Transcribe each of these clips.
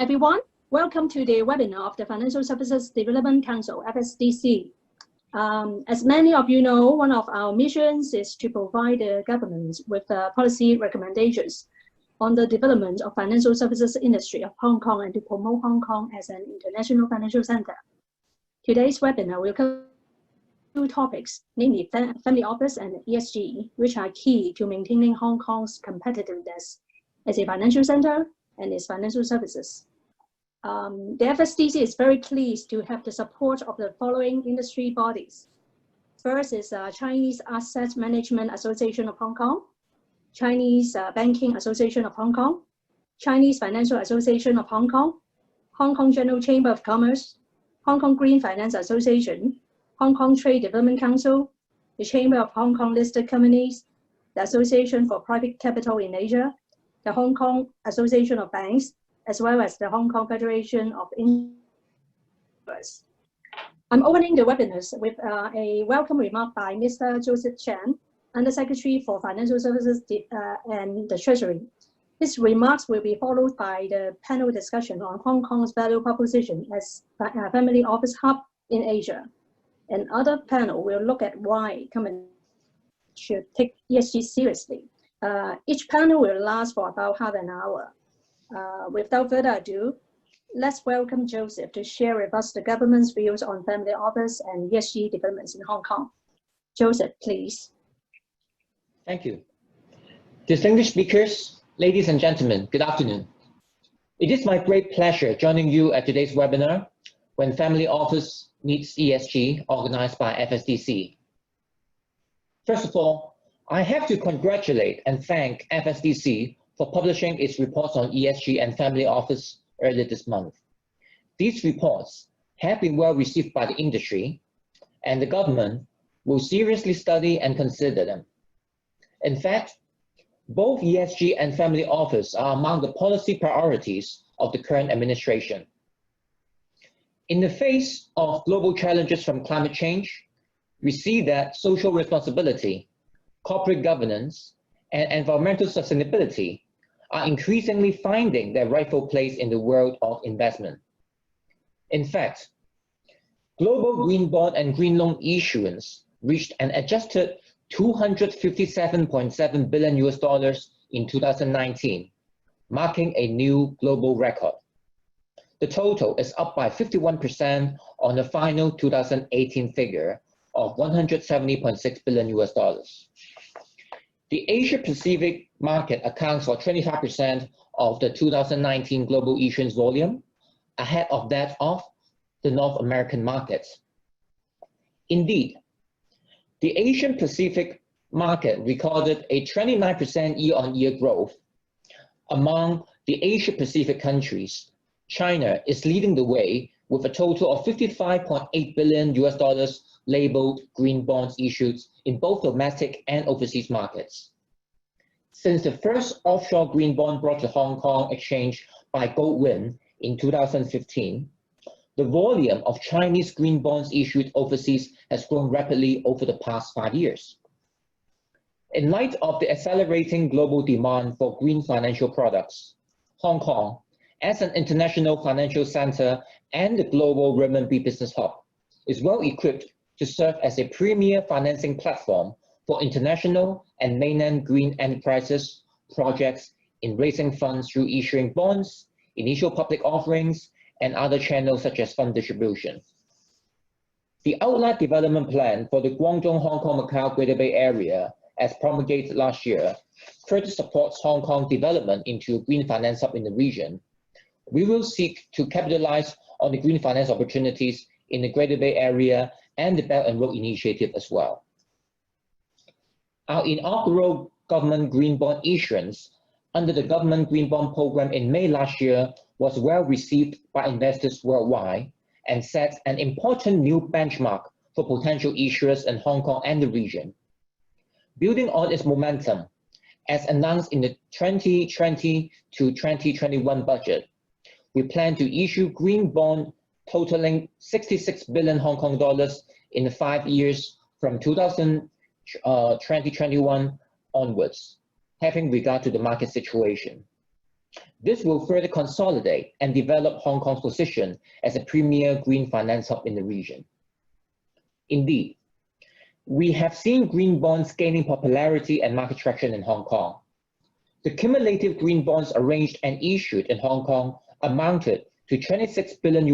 everyone. Welcome to the webinar of the Financial Services Development Council, FSDC. As many of you know, one of our missions is to provide the government with policy recommendations on the development of financial services industry of Hong Kong and to promote Hong Kong as an international financial center. Today's webinar will cover two topics, namely Family Office and ESG, which are key to maintaining Hong Kong's competitiveness as a financial center and its financial services. The FSDC is very pleased to have the support of the following industry bodies. First is Chinese Asset Management Association of Hong Kong, Chinese Banking Association of Hong Kong, Chinese Financial Association of Hong Kong, Hong Kong General Chamber of Commerce, Hong Kong Green Finance Association, Hong Kong Trade Development Council, the Chamber of Hong Kong Listed Companies, the Association for Private Capital in Asia, the Hong Kong Association of Banks, as well as the Hong Kong Federation of Insurers. I'm opening the webinars with a welcome remark by Mr. Joseph Chan, Undersecretary for Financial Services and the Treasury. His remarks will be followed by the panel discussion on Hong Kong's value proposition as a family office hub in Asia. Another panel will look at why companies should take ESG seriously. Each panel will last for about half an hour. Without further ado, let's welcome Joseph to share with us the government's views on family office and ESG developments in Hong Kong. Joseph, please. Thank you. Distinguished speakers, ladies and gentlemen, good afternoon. It is my great pleasure joining you at today's webinar, When Family Office Meets ESG, organized by FSDC. First of all, I have to congratulate and thank FSDC for publishing its reports on ESG and family office earlier this month. These reports have been well received by the industry, and the government will seriously study and consider them. In fact, both ESG and family office are among the policy priorities of the current administration. In the face of global challenges from climate change, we see that social responsibility, corporate governance, and environmental sustainability are increasingly finding their rightful place in the world of investment. In fact, global green bond and green loan issuance reached an adjusted $257.7 billion in 2019, marking a new global record. The total is up by 51% on the final 2018 figure of $170.6 billion. The Asia-Pacific market accounts for 25% of the 2019 global issuance volume, ahead of that of the North American markets. Indeed, the Asian-Pacific market recorded a 29% year-on-year growth. Among the Asia-Pacific countries, China is leading the way with a total of $55.8 billion labeled green bonds issued in both domestic and overseas markets. Since the first offshore green bond brought to Hong Kong exchange by Goldwind in 2015, the volume of Chinese green bonds issued overseas has grown rapidly over the past 5 years. In light of the accelerating global demand for green financial products, Hong Kong, as an international financial center and the global renminbi business hub, is well equipped to serve as a premier financing platform for international and mainland green enterprises projects in raising funds through issuing bonds, initial public offerings, and other channels such as fund distribution. The Outlet Development Plan for the Guangdong, Hong Kong, Macau Greater Bay Area, as promulgated last year, further supports Hong Kong development into a green finance hub in the region. We will seek to capitalize on the green finance opportunities in the Greater Bay Area and the Belt and Road Initiative as well. Our inaugural government green bond issuance under the government green bond program in May last year was well received by investors worldwide and sets an important new benchmark for potential issuers in Hong Kong and the region. Building on its momentum, as announced in the 2020 to 2021 budget, we plan to issue green bond totaling 66 billion Hong Kong dollars in the 5 years from 2021 onwards, having regard to the market situation. This will further consolidate and develop Hong Kong's position as a premier green finance hub in the region. Indeed, we have seen green bonds gaining popularity and market traction in Hong Kong. The cumulative green bonds arranged and issued in Hong Kong amounted to $26 billion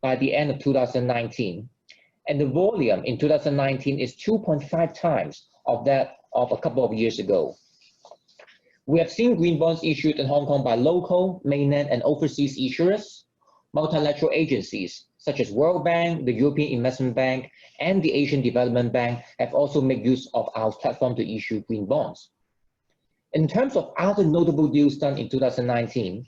by the end of 2019, and the volume in 2019 is 2.5 times of that of a couple of years ago. We have seen green bonds issued in Hong Kong by local, mainland, and overseas issuers. Multilateral agencies such as World Bank, the European Investment Bank, and the Asian Development Bank have also made use of our platform to issue green bonds. In terms of other notable deals done in 2019,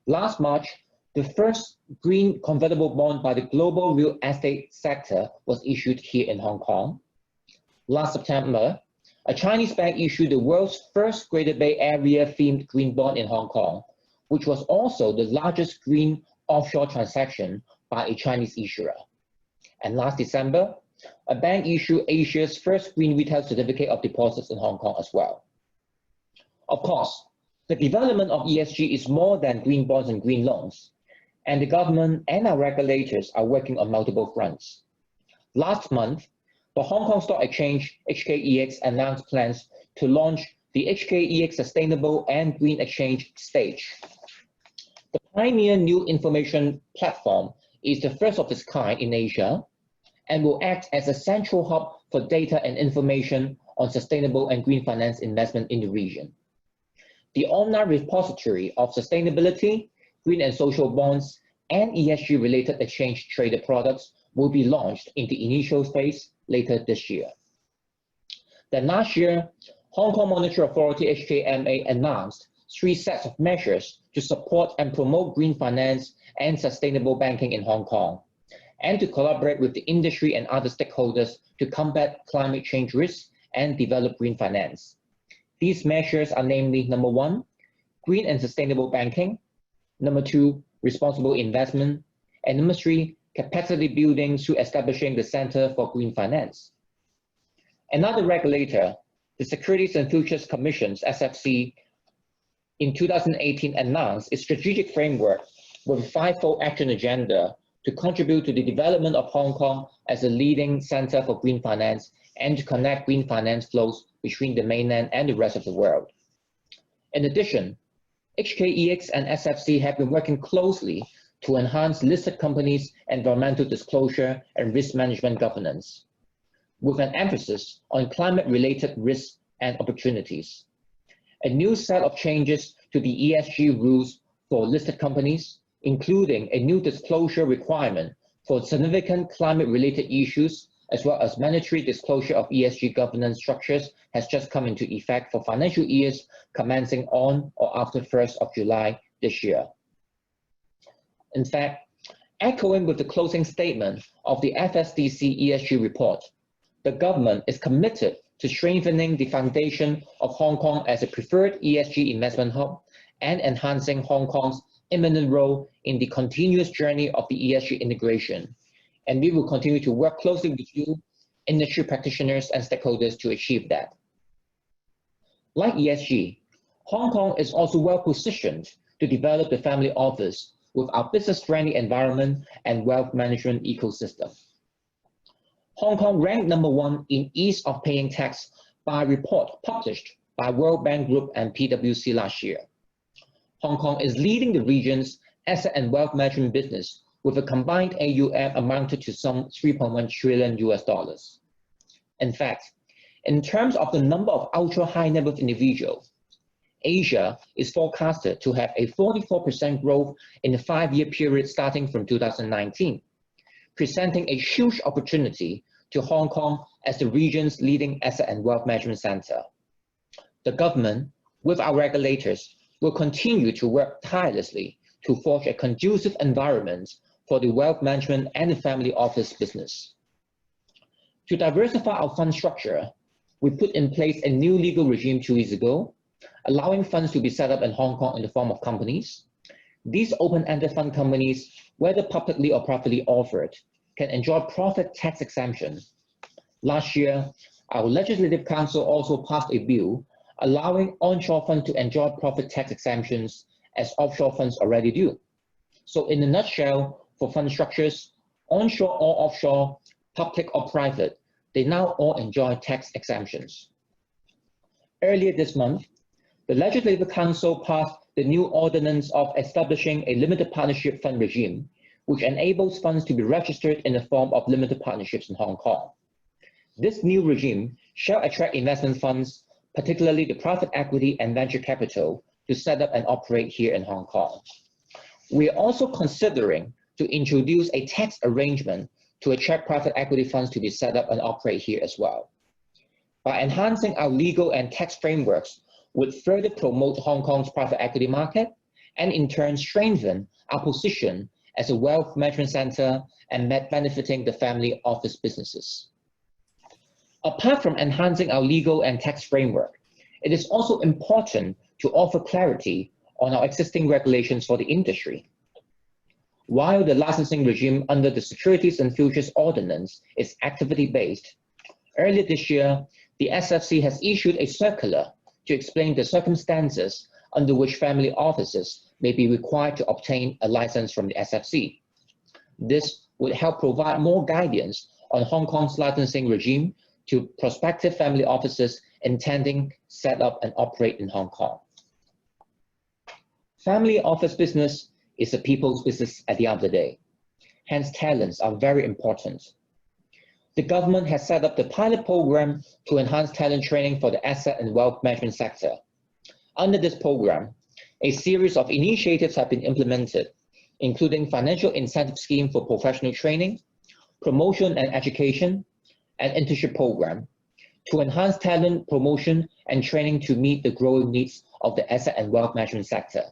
last March, the first green convertible bond by the global real estate sector was issued here in Hong Kong. Last September, a Chinese bank issued the world's first Greater Bay Area themed green bond in Hong Kong, which was also the largest green offshore transaction by a Chinese issuer. And last December, a bank issued Asia's first green retail certificate of deposits in Hong Kong as well. Of course, the development of ESG is more than green bonds and green loans, and the government and our regulators are working on multiple fronts. Last month, the Hong Kong Stock Exchange HKEX announced plans to launch the HKEX Sustainable and Green Exchange stage. The pioneer new information platform is the first of its kind in Asia and will act as a central hub for data and information on sustainable and green finance investment in the region. The online repository of sustainability, green and social bonds, and ESG-related exchange-traded products will be launched in the initial phase later this year. Then last year, Hong Kong Monetary Authority HKMA announced 3 sets of measures to support and promote green finance and sustainable banking in Hong Kong, and to collaborate with the industry and other stakeholders to combat climate change risks and develop green finance. These measures are namely, number 1, green and sustainable banking, number 2, responsible investment, and number 3, capacity building through establishing the Center for Green Finance. Another regulator, the Securities and Futures Commission, SFC, in 2018 announced its strategic framework with a 5-fold action agenda to contribute to the development of Hong Kong as a leading center for green finance and to connect green finance flows between the mainland and the rest of the world. In addition, HKEX and SFC have been working closely to enhance listed companies' environmental disclosure and risk management governance, with an emphasis on climate-related risks and opportunities. A new set of changes to the ESG rules for listed companies, including a new disclosure requirement for significant climate-related issues, as well as mandatory disclosure of ESG governance structures, has just come into effect for financial years commencing on or after 1st of July this year. In fact, echoing with the closing statement of the FSDC ESG report, the government is committed to strengthening the foundation of Hong Kong as a preferred ESG investment hub and enhancing Hong Kong's imminent role in the continuous journey of the ESG integration. And we will continue to work closely with you, industry practitioners and stakeholders to achieve that. Like ESG, Hong Kong is also well positioned to develop the family office with our business-friendly environment and wealth management ecosystem. Hong Kong ranked number 1 in ease of paying tax by a report published by World Bank Group and PwC last year. Hong Kong is leading the region's asset and wealth management business with a combined AUM amounted to some $3.1 trillion. In fact, in terms of the number of ultra-high net worth individuals, Asia is forecasted to have a 44% growth in the 5-year period starting from 2019, presenting a huge opportunity to Hong Kong as the region's leading asset and wealth management center. The government, with our regulators, will continue to work tirelessly to forge a conducive environment for the wealth management and the family office business. To diversify our fund structure, we put in place a new legal regime 2 years ago, allowing funds to be set up in Hong Kong in the form of companies. These open-ended fund companies, whether publicly or privately offered, can enjoy profit tax exemption. Last year, our Legislative Council also passed a bill allowing onshore funds to enjoy profit tax exemptions as offshore funds already do. So in a nutshell, for fund structures, onshore or offshore, public or private, they now all enjoy tax exemptions. Earlier this month, the Legislative Council passed the new ordinance of establishing a limited partnership fund regime, which enables funds to be registered in the form of limited partnerships in Hong Kong. This new regime shall attract investment funds, particularly the private equity and venture capital, to set up and operate here in Hong Kong. We are also considering to introduce a tax arrangement to attract private equity funds to be set up and operate here as well. By enhancing our legal and tax frameworks, would further promote Hong Kong's private equity market and in turn strengthen our position as a wealth management center and benefiting the family office businesses. Apart from enhancing our legal and tax framework, it is also important to offer clarity on our existing regulations for the industry. While the licensing regime under the Securities and Futures Ordinance is activity-based, earlier this year, the SFC has issued a circular to explain the circumstances under which family offices may be required to obtain a license from the SFC. This would help provide more guidance on Hong Kong's licensing regime to prospective family offices intending set up and operate in Hong Kong. Family office business is a people's business at the end of the day. Hence, talents are very important. The government has set up the pilot program to enhance talent training for the asset and wealth management sector. Under this program, a series of initiatives have been implemented, including financial incentive scheme for professional training, promotion and education, and internship program to enhance talent promotion and training to meet the growing needs of the asset and wealth management sector.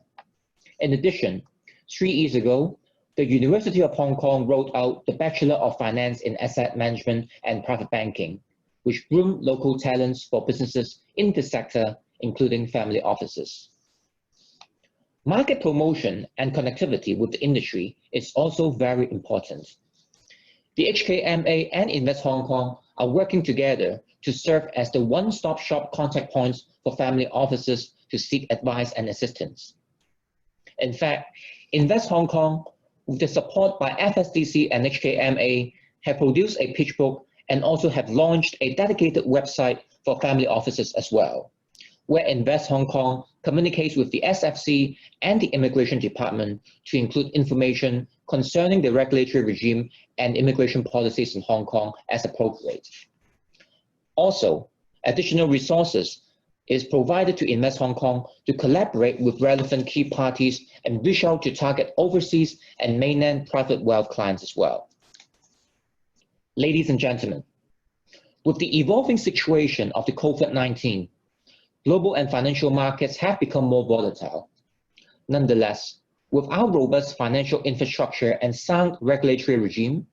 In addition, 3 years ago, the University of Hong Kong rolled out the Bachelor of Finance in Asset Management and Private Banking, which groomed local talents for businesses in the sector, including family offices. Market promotion and connectivity with the industry is also very important. The HKMA and Invest Hong Kong are working together to serve as the one-stop shop contact points for family offices to seek advice and assistance. In fact, Invest Hong Kong, with the support by FSDC and HKMA, have produced a pitch book and also have launched a dedicated website for family offices as well, where Invest Hong Kong communicates with the SFC and the Immigration Department to include information concerning the regulatory regime and immigration policies in Hong Kong as appropriate. Also, additional resources is provided to Invest Hong Kong to collaborate with relevant key parties and reach out to target overseas and mainland private wealth clients as well. Ladies and gentlemen, with the evolving situation of the COVID-19, global and financial markets have become more volatile. Nonetheless, with our robust financial infrastructure and sound regulatory regime,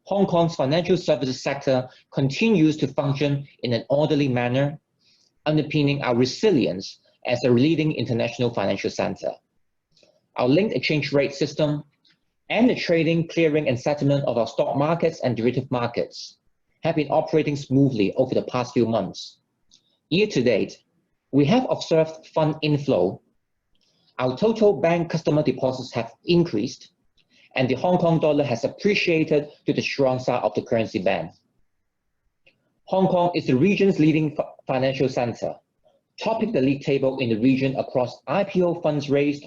Hong Kong's financial services sector continues to function in an orderly manner, underpinning our resilience as a leading international financial center. Our linked exchange rate system and the trading, clearing, and settlement of our stock markets and derivative markets have been operating smoothly over the past few months. Year to date, we have observed fund inflow. Our total bank customer deposits have increased, and the Hong Kong dollar has appreciated to the strong side of the currency band. Hong Kong is the region's leading financial center, topping the league table in the region across IPO funds raised,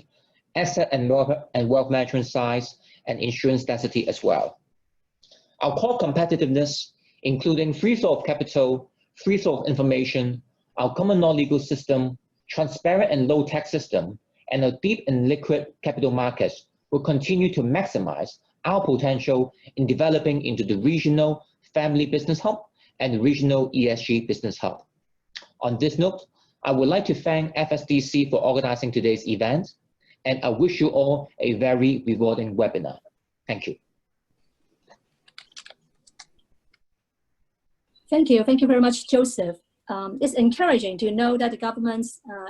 asset and wealth management size, and insurance density as well. Our core competitiveness, including free flow of capital, free flow of information, our common law legal system, transparent and low tax system, and a deep and liquid capital markets will continue to maximize our potential in developing into the regional family business hub and regional ESG business hub. On this note, I would like to thank FSDC for organizing today's event, and I wish you all a very rewarding webinar. Thank you. Thank you. Thank you very much, Joseph. It's encouraging to know that the government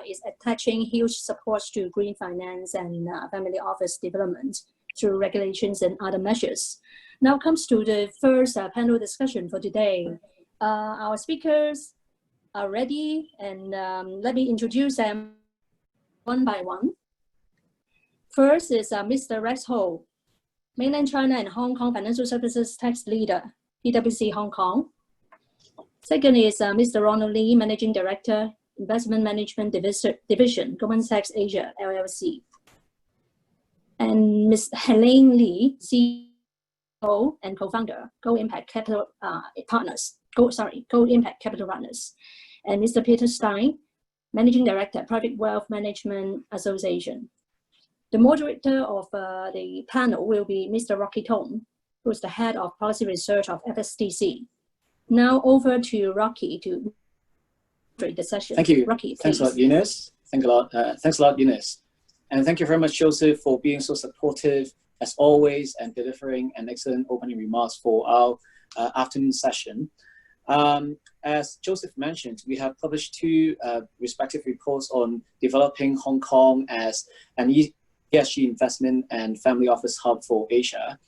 is attaching huge support to green finance and family office development through regulations and other measures. Now comes to the first panel discussion for today. Our speakers are ready, and let me introduce them one by one. First is Mr. Rex Ho, Mainland China and Hong Kong Financial Services Tax Leader, PwC Hong Kong. Second is Mr. Ronald Lee, Managing Director, Investment Management Division, Goldman Sachs Asia, LLC. And Ms. Helene Lee, CEO and co-founder, Go Impact Capital Partners. Go Impact Capital Partners. And Mr. Peter Stein, Managing Director, Private Wealth Management Association. The moderator of the panel will be Mr. Rocky Tong, who is the Head of Policy Research of FSDC. Now over to Rocky to moderate the session. Thank you. Rocky, thanks a lot, Eunice. Thanks a lot, Eunice. And thank you very much, Joseph, for being so supportive as always and delivering an excellent opening remarks for our afternoon session. As Joseph mentioned, we have published two respective reports on developing Hong Kong as an ESG investment and family office hub for Asia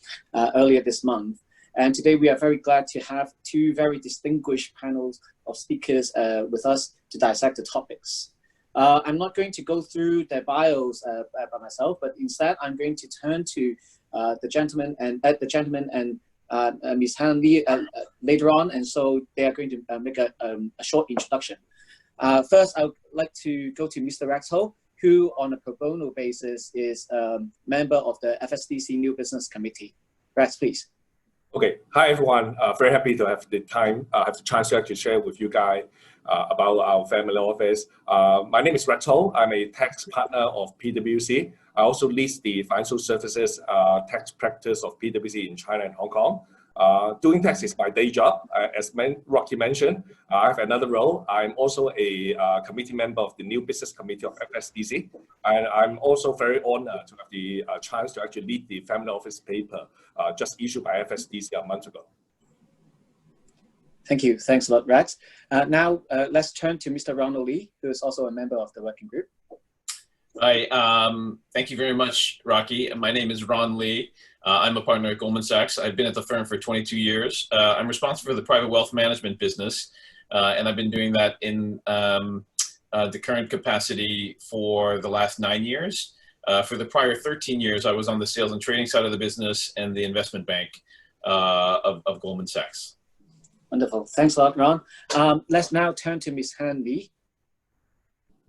earlier this month. And today we are very glad to have two very distinguished panels of speakers with us to dissect the topics. I'm not going to go through their bios by myself, but instead I'm going to turn to the gentleman and Ms. Han Lee later on, and so they are going to make a short introduction. First, I would like to go to Mr. Rex Ho, who on a pro bono basis is a member of the FSDC New Business Committee. Rex, please. Okay, hi everyone. Very happy to have the chance to actually share with you guys about our family office. My name is Ronald Lee. I'm a tax partner of PwC. I also lead the financial services tax practice of PwC in China and Hong Kong. Doing tax is my day job. As Rocky mentioned, I have another role. I'm also a committee member of the New Business Committee of FSDC. And I'm also very honored to have the chance to actually lead the family office paper just issued by FSDC a month ago. Thank you. Thanks a lot, Rex. Now, let's turn to Mr. Ronald Lee, who is also a member of the working group. Hi, thank you very much, Rocky. My name is Ron Lee. I'm a partner at Goldman Sachs. I've been at the firm for 22 years. I'm responsible for the private wealth management business, and I've been doing that in the current capacity for the last 9 years. For the prior 13 years, I was on the sales and trading side of the business and the investment bank of Goldman Sachs. Wonderful. Thanks a lot, Ron. Let's now turn to Ms. Han Lee.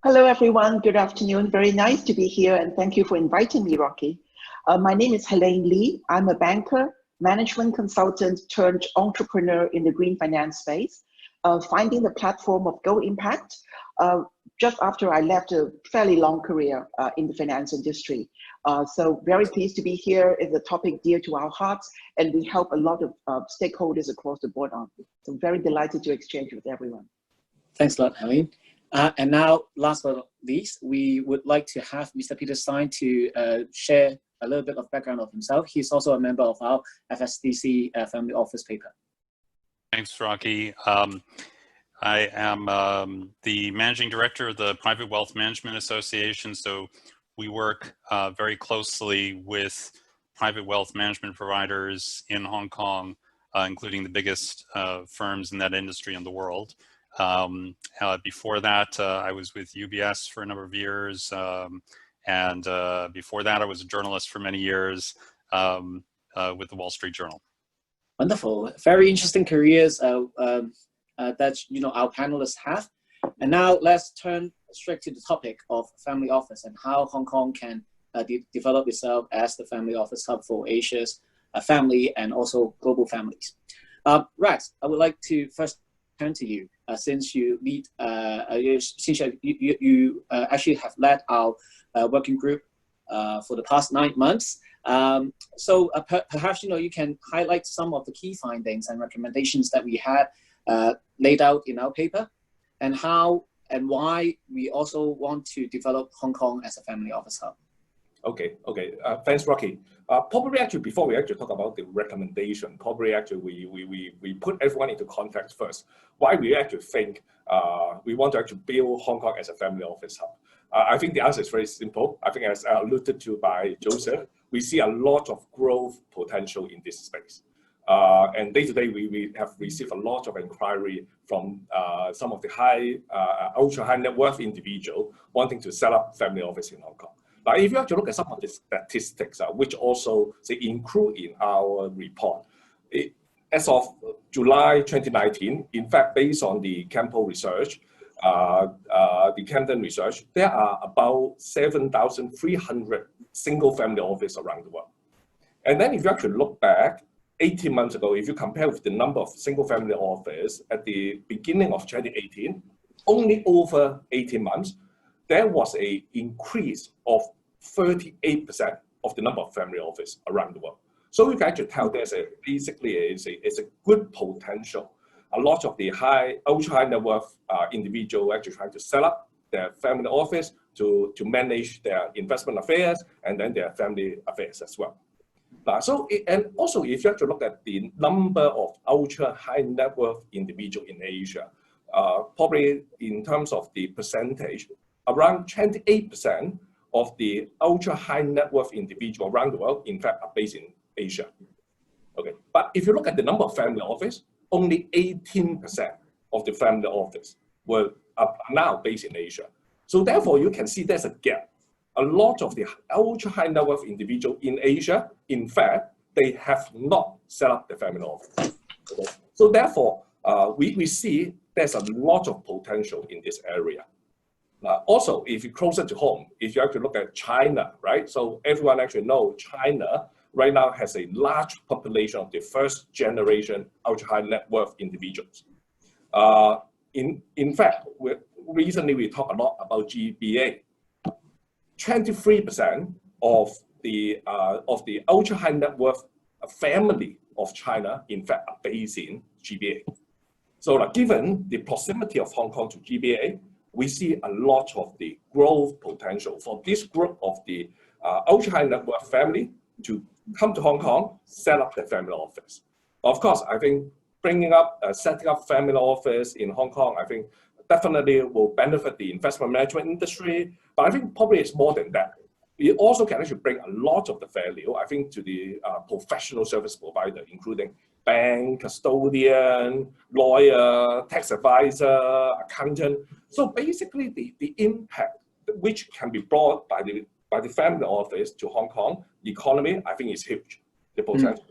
Hello, everyone. Good afternoon. Very nice to be here, and thank you for inviting me, Rocky. My name is Helene Lee. I'm a banker, management consultant turned entrepreneur in the green finance space, finding the platform of Go Impact just after I left a fairly long career in the finance industry. So very pleased to be here. It's a topic dear to our hearts, and we help a lot of stakeholders across the board on. So very delighted to exchange with everyone. Thanks a lot, Helene. And now, last but not least, we would like to have Mr. Peter Stein to share a little bit of background of himself. He's also a member of our FSDC Family Office paper. Thanks, Rocky. I am the Managing Director of the Private Wealth Management Association. So we work very closely with private wealth management providers in Hong Kong, including the biggest firms in that industry in the world. Before that, I was with UBS for a number of years. And before that, I was a journalist for many years with the Wall Street Journal. Wonderful. Very interesting careers that our panelists have. And now let's turn straight to the topic of family office and how Hong Kong can develop itself as the family office hub for Asia's family and also global families. Rex, I would like to first turn to you since you lead, you actually have led our working group for the past 9 months. So perhaps you can highlight some of the key findings and recommendations that we had laid out in our paper, and how and why we also want to develop Hong Kong as a family office hub. Okay. Thanks, Rocky. Probably actually before we actually talk about the recommendation, probably actually we put everyone into context first. Why we actually think we want to actually build Hong Kong as a family office hub. I think the answer is very simple. I think as alluded to by Joseph, we see a lot of growth potential in this space. And day to day, we have received a lot of inquiry from some of the ultra high net worth individual wanting to set up family office in Hong Kong. Now, if you have to look at some of the statistics, which also say include in our report, as of July 2019, in fact, based on the Campo research, the Camden research, there are about 7,300 single family office around the world. And then if you actually look back 18 months ago, if you compare with the number of single family office at the beginning of 2018, only over 18 months, there was an increase of 38% of the number of family office around the world. So you can actually tell there's it's a good potential. A lot of the ultra high net worth individual actually trying to set up their family office to manage their investment affairs and then their family affairs as well. And also, if you have to look at the number of ultra high net worth individual in Asia, probably in terms of the percentage, around 28% of the ultra high net worth individual around the world, in fact, are based in Asia. Okay, but if you look at the number of family office, only 18% of the family office are now based in Asia. So therefore, you can see there's a gap. A lot of the ultra high net worth individual in Asia, in fact, they have not set up the family office. Okay? So therefore, we see there's a lot of potential in this area. Also, if you're closer to home, if you actually look at China, right? So everyone actually knows China right now has a large population of the first generation ultra high net worth individuals. In fact, recently we talked a lot about GBA. 23% of the ultra high net worth family of China, in fact, are based in GBA. So given the proximity of Hong Kong to GBA, we see a lot of the growth potential for this group of the ultra high net worth family to come to Hong Kong, set up their family office. Of course, I think bringing up, setting up family office in Hong Kong, I think definitely will benefit the investment management industry, but I think probably it's more than that. We also can actually bring a lot of the value, I think, to the professional service provider, including bank, custodian, lawyer, tax advisor, accountant. So basically the impact which can be brought by the family office to Hong Kong economy, I think is huge, the potential.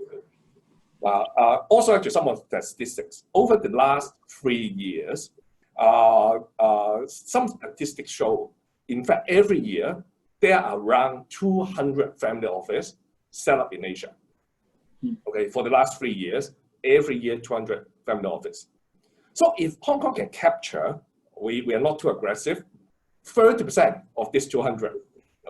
Also actually some of the statistics. Over the last 3 years, some statistics show, in fact, every year, there are around 200 family offices set up in Asia. Okay, for the last 3 years, every year 200 family offices. So if Hong Kong can capture, we are not too aggressive, 30% of this 200,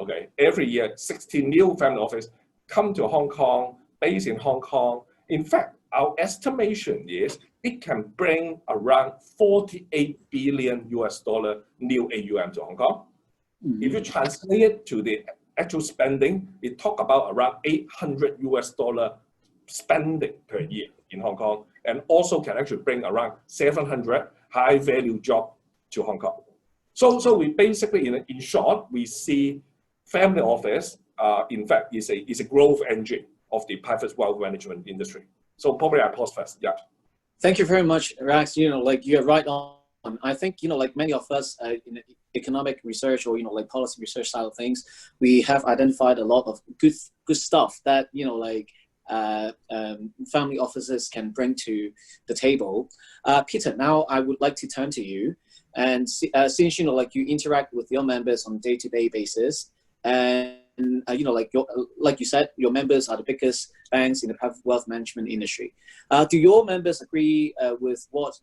okay, every year 60 new family offices come to Hong Kong, based in Hong Kong. In fact, our estimation is it can bring around $48 billion new AUM to Hong Kong. If you translate it to the actual spending, it talk about around $800 spending per year in Hong Kong, and also can actually bring around 700 high value jobs to Hong Kong. So we basically, in short, we see family office, in fact, is a growth engine of the private wealth management industry. So probably I pause first. Yeah. Thank you very much, Rex. You're right on. I think, many of us in economic research or, policy research side of things, we have identified a lot of good stuff that, family offices can bring to the table. Peter, now I would like to turn to you. And since, you interact with your members on a day-to-day basis, and like you said, your members are the biggest banks in the private wealth management industry. Do your members agree with what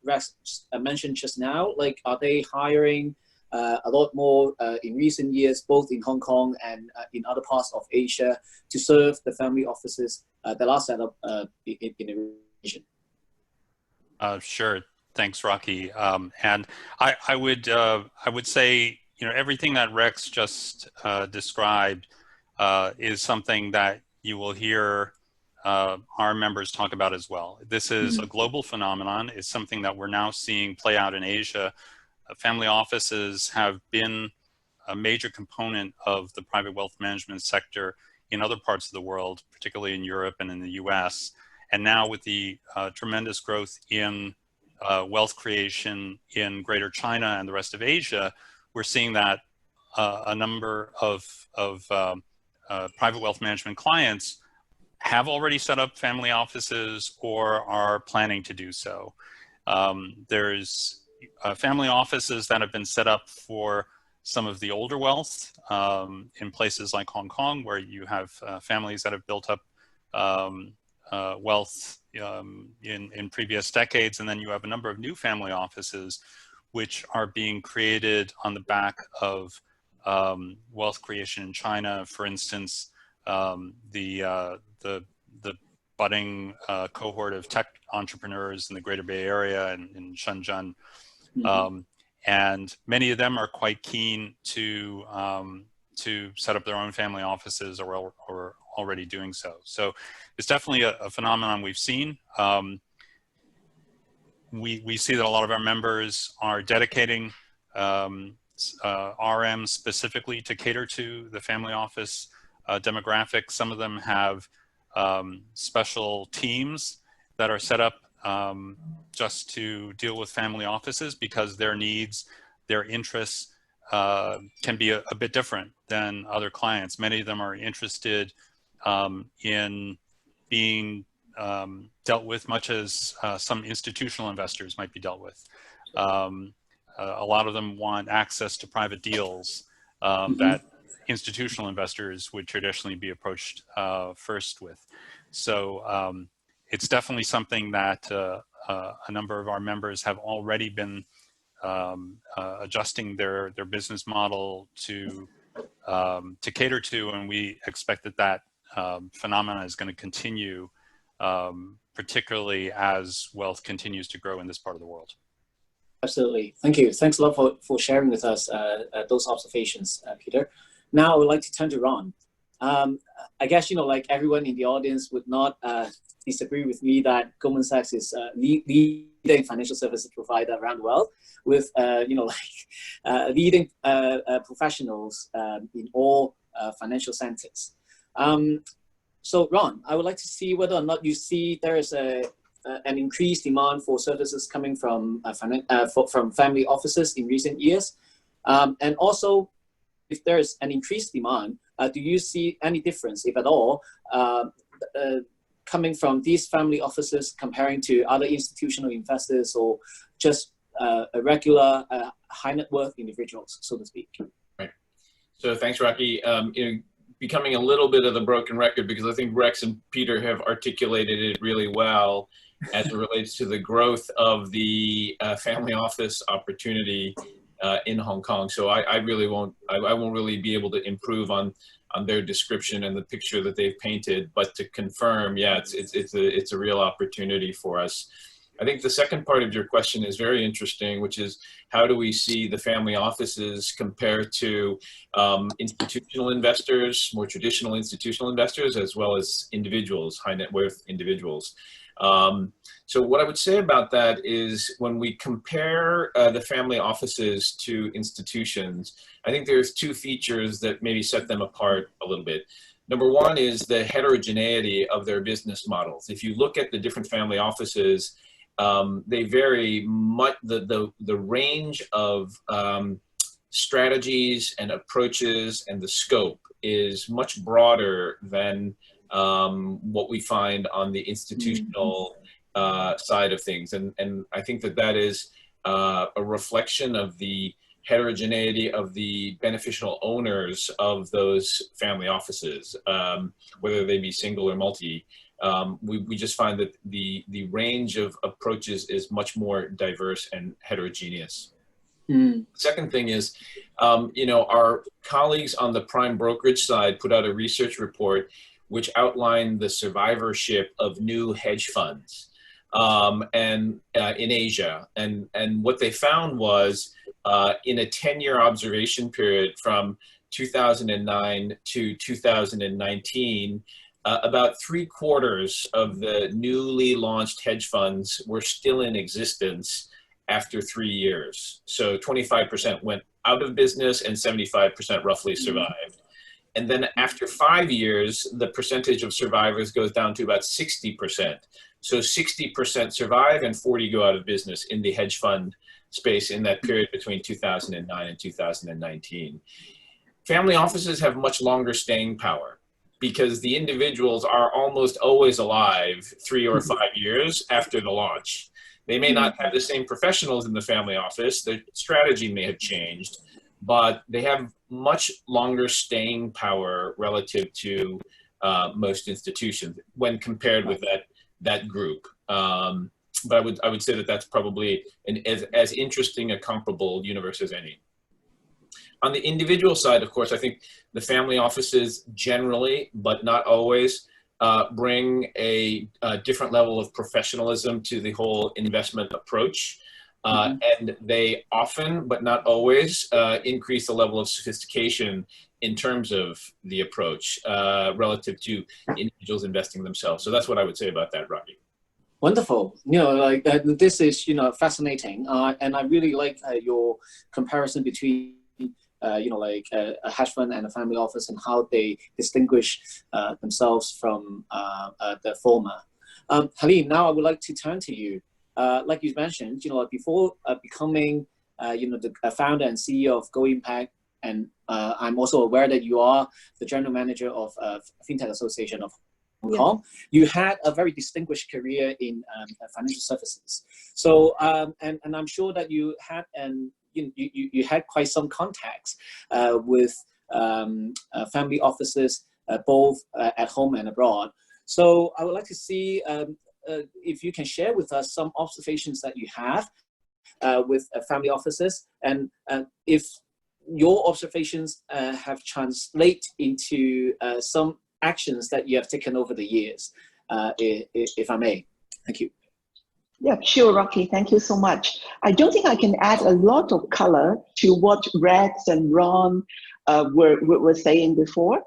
Rex mentioned just now? Are they hiring a lot more in recent years, both in Hong Kong and in other parts of Asia, to serve the family offices that are set up in the region? Sure. Thanks, Rocky. And I would say, everything that Rex just described is something that you will hear our members talk about as well. This is a global phenomenon. It's something that we're now seeing play out in Asia. Family offices have been a major component of the private wealth management sector in other parts of the world, particularly in Europe and in the US. And now with the tremendous growth in wealth creation in Greater China and the rest of Asia, we're seeing that a number of private wealth management clients have already set up family offices or are planning to do so. There's family offices that have been set up for some of the older wealth in places like Hong Kong, where you have families that have built up wealth in previous decades, and then you have a number of new family offices which are being created on the back of wealth creation in China. For instance, the budding cohort of tech entrepreneurs in the Greater Bay Area and in Shenzhen. And many of them are quite keen to set up their own family offices or already doing so. So it's definitely a phenomenon we've seen. We see that a lot of our members are dedicating RMs specifically to cater to the family office demographic. Some of them have special teams that are set up just to deal with family offices, because their needs, their interests can be a bit different than other clients. Many of them are interested in being dealt with much as some institutional investors might be dealt with. A lot of them want access to private deals that institutional investors would traditionally be approached first with. So it's definitely something that a number of our members have already been adjusting their business model to cater to, and we expect that phenomena is going to continue, particularly as wealth continues to grow in this part of the world. Absolutely. Thank you. Thanks a lot for sharing with us those observations, Peter. Now I would like to turn to Ron. I guess, like everyone in the audience would not disagree with me that Goldman Sachs is leading financial services provider around the world with, leading professionals in all financial centers. So Ron, I would like to see whether or not you see there is an increased demand for services coming from family offices in recent years. And also, if there is an increased demand, do you see any difference, if at all, coming from these family offices comparing to other institutional investors or just a regular high net worth individuals, so to speak? Right. So thanks, Rocky. Becoming a little bit of the broken record, because I think Rex and Peter have articulated it really well as it relates to the growth of the family office opportunity in Hong Kong. So I won't really be able to improve on their description and the picture that they've painted, but to confirm, yeah, it's a real opportunity for us. I think the second part of your question is very interesting, which is how do we see the family offices compare to institutional investors, more traditional institutional investors, as well as individuals, high net worth individuals. So what I would say about that is when we compare the family offices to institutions, I think there's two features that maybe set them apart a little bit. Number one is the heterogeneity of their business models. If you look at the different family offices, they vary much. The range of strategies and approaches and the scope is much broader than what we find on the institutional side of things. And I think that is a reflection of the heterogeneity of the beneficial owners of those family offices, whether they be single or multi. We just find that the range of approaches is much more diverse and heterogeneous. Second thing is, our colleagues on the prime brokerage side put out a research report which outlined the survivorship of new hedge funds in Asia. And what they found was in a 10-year observation period from 2009 to 2019, about 3/4 of the newly launched hedge funds were still in existence after 3 years. So 25% went out of business and 75% roughly survived. And then after 5 years, the percentage of survivors goes down to about 60%. So 60% survive and 40 go out of business in the hedge fund space in that period between 2009 and 2019. Family offices have much longer staying power because the individuals are almost always alive 3 or 5 years after the launch. They may not have the same professionals in the family office, their strategy may have changed, but they have much longer staying power relative to most institutions when compared with that group. But I would say that that's probably as interesting a comparable universe as any. On the individual side, of course, I think the family offices generally, but not always, bring a different level of professionalism to the whole investment approach. And they often, but not always, increase the level of sophistication in terms of the approach relative to individuals investing themselves. So that's what I would say about that, Rocky. Wonderful. You know, like this is, you know, fascinating. And I really like your comparison between you know, like a hedge fund and a family office and how they distinguish themselves from the former. Halim, now I would like to turn to you. Like you mentioned, you know, before becoming, you know, the founder and CEO of Go Impact, and I'm also aware that you are the general manager of FinTech Association of Hong Kong. You had a very distinguished career in financial services. So, and I'm sure that you had you had quite some contacts with family offices, both at home and abroad. So I would like to see if you can share with us some observations that you have with family offices, and if your observations have translated into some actions that you have taken over the years, if I may. Thank you. Yeah, sure, Rocky. Thank you so much. I don't think I can add a lot of color to what Rex and Ron were saying before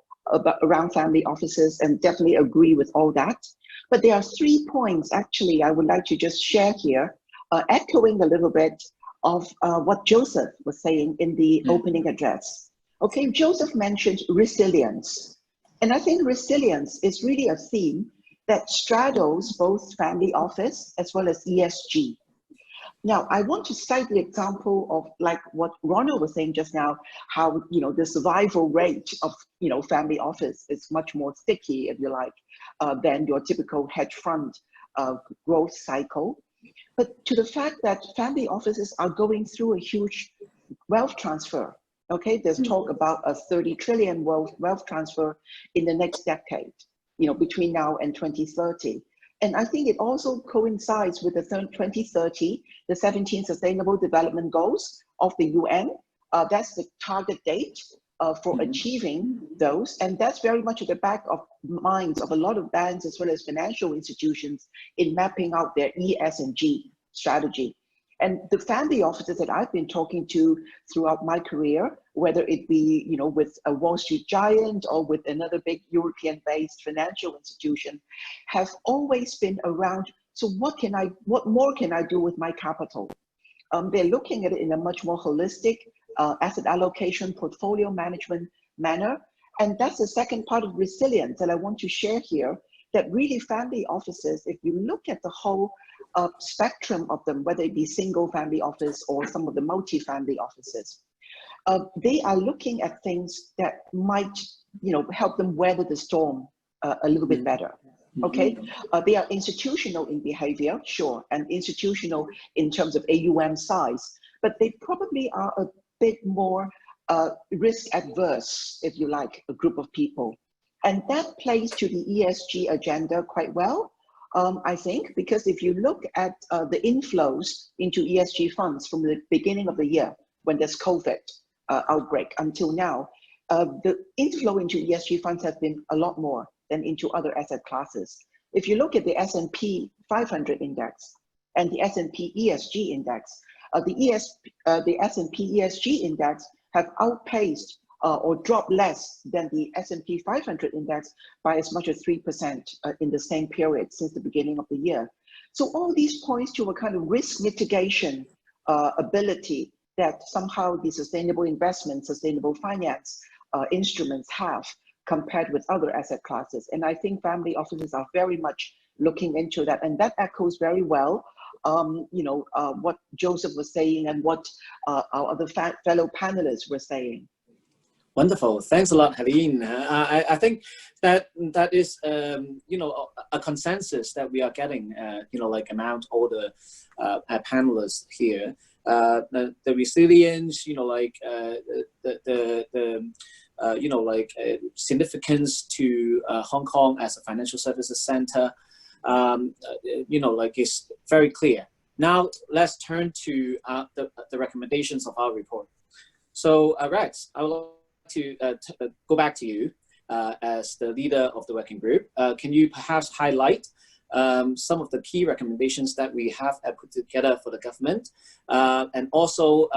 around family offices, and definitely agree with all that. But there are 3 points actually I would like to just share here, echoing a little bit of what Joseph was saying in the opening address. Okay, Joseph mentioned resilience. And I think resilience is really a theme that straddles both family office as well as ESG. Now, I want to cite the example of like what Ronald was saying just now, how, you know, the survival rate of, you know, family office is much more sticky, if you like, than your typical hedge fund growth cycle. But to the fact that family offices are going through a huge wealth transfer. Okay, there's talk about a 30 trillion wealth transfer in the next decade, you know, between now and 2030. And I think it also coincides with the 2030, the 17 Sustainable Development Goals of the UN. That's the target date for achieving those. And that's very much at the back of minds of a lot of banks as well as financial institutions in mapping out their ESG strategy. And the family offices that I've been talking to throughout my career, whether it be, you know, with a Wall Street giant or with another big European-based financial institution, have always been around, so what more can I do with my capital? They're looking at it in a much more holistic asset allocation, portfolio management manner. And that's the second part of resilience that I want to share here, that really family offices, if you look at the whole spectrum of them, whether it be single family office or some of the multi-family offices, they are looking at things that might, you know, help them weather the storm a little bit better. Okay, they are institutional in behavior, sure, and institutional in terms of AUM size, but they probably are a bit more risk adverse, if you like, a group of people. And that plays to the ESG agenda quite well, I think, because if you look at the inflows into ESG funds from the beginning of the year, when there's COVID outbreak until now, the inflow into ESG funds has been a lot more than into other asset classes. If you look at the S&P 500 index and the S&P ESG index, the S&P ESG index have outpaced or dropped less than the S&P 500 index by as much as 3% in the same period since the beginning of the year. So all these points to a kind of risk mitigation ability that somehow the sustainable investment, sustainable finance instruments have compared with other asset classes. And I think family offices are very much looking into that. And that echoes very well, what Joseph was saying and what our other fellow panelists were saying. Wonderful. Thanks a lot, Helene. I think that is, a consensus that we are getting, among all the panelists here. The resilience, significance to Hong Kong as a financial services center, is very clear. Now let's turn to the recommendations of our report. So, Rex, I would like to go back to you as the leader of the working group. Can you perhaps highlight some of the key recommendations that we have put together for the government, and also,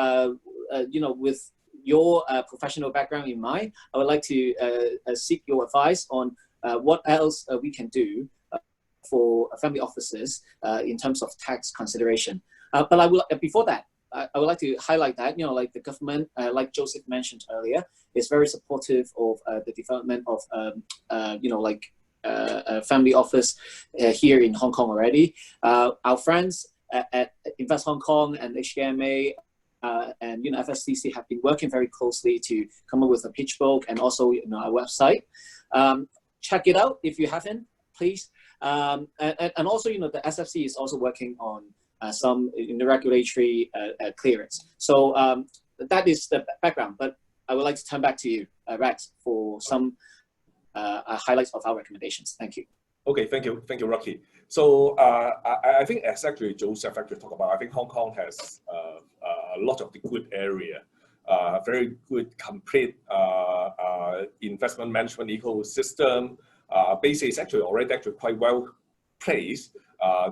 with your professional background in mind, I would like to seek your advice on what else we can do for family offices in terms of tax consideration. But I will, before that, I would like to highlight that, the government, like Joseph mentioned earlier, is very supportive of the development of, family office here in Hong Kong already. Our friends at Invest Hong Kong and HKMA and FSDC have been working very closely to come up with a pitch book and also our website. Check it out if you haven't, please. And also, the SFC is also working on some in the regulatory clearance. So that is the background, but I would like to turn back to you, Rex, for some highlights of our recommendations. Thank you. Okay, thank you, Rocky. So I think, as actually Joseph actually talked about, I think Hong Kong has a lot of the good area, very good, complete investment management ecosystem. Basically, it's actually already quite well placed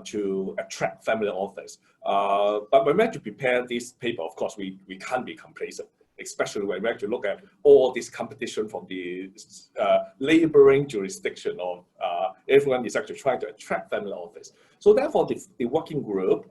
to attract family office. But when we have to prepare this paper, of course, we can't be complacent, especially when we have to look at all this competition from the neighboring jurisdiction of everyone is actually trying to attract family office. So therefore, the working group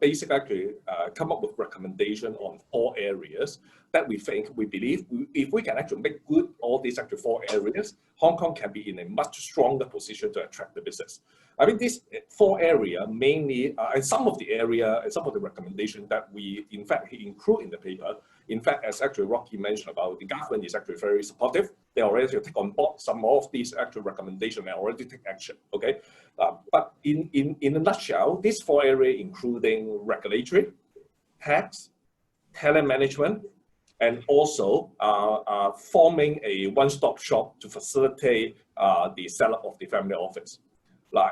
basically come up with recommendation on 4 areas that we believe, if we can actually make good all these 4 areas, Hong Kong can be in a much stronger position to attract the business. I mean, these 4 areas mainly, and some of the area and some of the recommendations that we, in fact, include in the paper. In fact, as actually Rocky mentioned about, the government is actually very supportive. They already take on board some of these actual recommendations and already take action. Okay, but in a nutshell, these 4 areas, including regulatory, tax, talent management, and also forming a one-stop shop to facilitate the setup of the family office.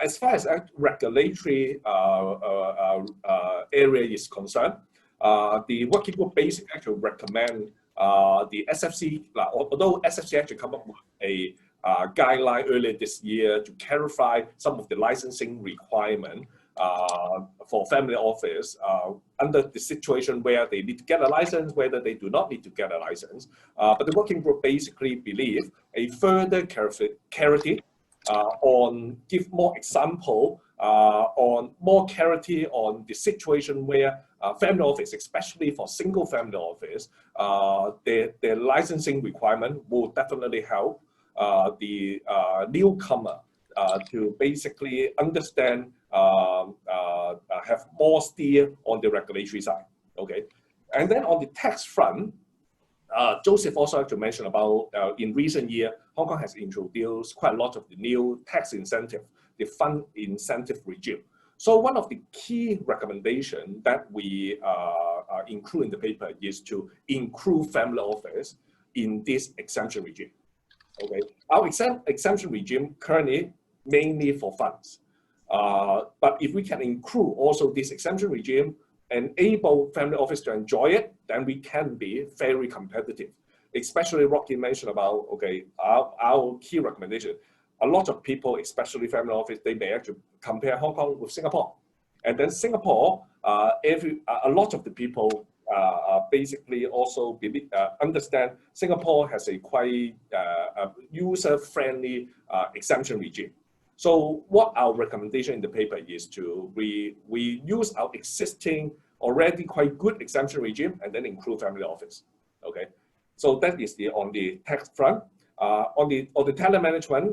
As far as regulatory area is concerned, the working group basically actually recommend the SFC, although SFC actually come up with a guideline earlier this year to clarify some of the licensing requirement for family office under the situation where they need to get a license, whether they do not need to get a license. But the working group basically believe a further clarity on give more example on more clarity on the situation where family office, especially for single family office, their licensing requirement will definitely help the newcomer to basically understand, have more steer on the regulatory side. Okay, and then on the tax front, Joseph also had to mention about in recent year, Hong Kong has introduced quite a lot of the new tax incentive, the fund incentive regime. So one of the key recommendations that we include in the paper is to include family office in this exemption regime. Okay, our exemption regime currently mainly for funds, but if we can include also this exemption regime, enable family office to enjoy it, then we can be very competitive. Especially Rocky mentioned about, okay, our key recommendation. A lot of people, especially family office, they may actually compare Hong Kong with Singapore. And then Singapore, a lot of the people basically also understand Singapore has a quite user-friendly exemption regime. So what our recommendation in the paper is to, we use our existing already quite good exemption regime and then include family office, okay? So that is on the tax front. On the talent management,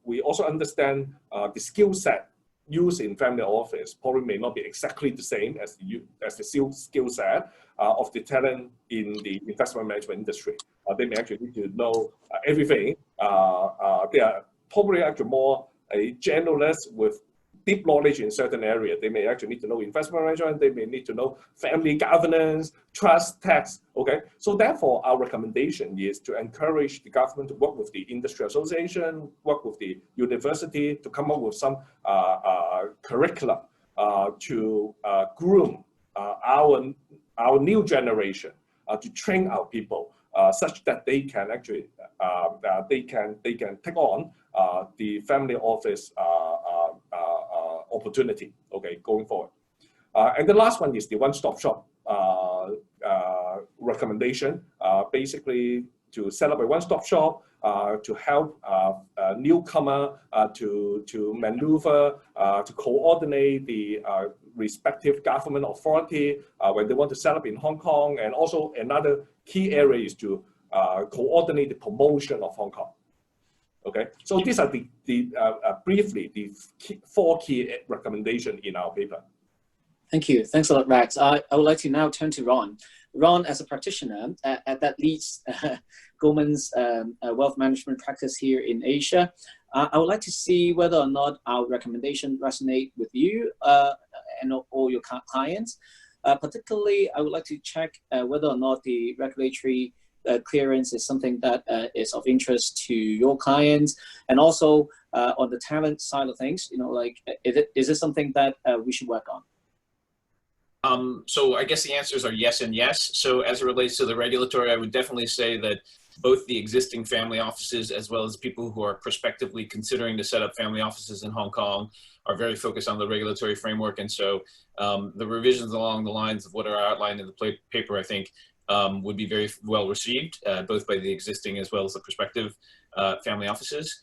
we also understand the skill set used in family office probably may not be exactly the same as the skill set of the talent in the investment management industry. They may actually need to know everything. They are probably actually more a generalist with deep knowledge in certain areas. They may actually need to know investment management. They may need to know family governance, trust, tax. Okay, so therefore our recommendation is to encourage the government to work with the industry association, work with the university to come up with some curriculum to groom our new generation, to train our people such that they can actually they can take on the family office opportunity, okay, going forward. And the last one is the one-stop shop recommendation, basically to set up a one-stop shop to help a newcomer to maneuver, to coordinate the respective government authority when they want to set up in Hong Kong. And also another key area is to coordinate the promotion of Hong Kong. Okay, so these are briefly the four key recommendations in our paper. Thank you. Thanks a lot, Rex. I would like to now turn to Ron. Ron, as a practitioner that leads Goldman's wealth management practice here in Asia, I would like to see whether or not our recommendation resonate with you and all your clients. Particularly, I would like to check whether or not the regulatory clearance is something that is of interest to your clients, and also on the talent side of things, is it something that we should work on? So I guess the answers are yes and yes. So as it relates to the regulatory, I would definitely say that both the existing family offices as well as people who are prospectively considering to set up family offices in Hong Kong are very focused on the regulatory framework. And so the revisions along the lines of what are outlined in the paper, I think, would be very well received, both by the existing as well as the prospective family offices.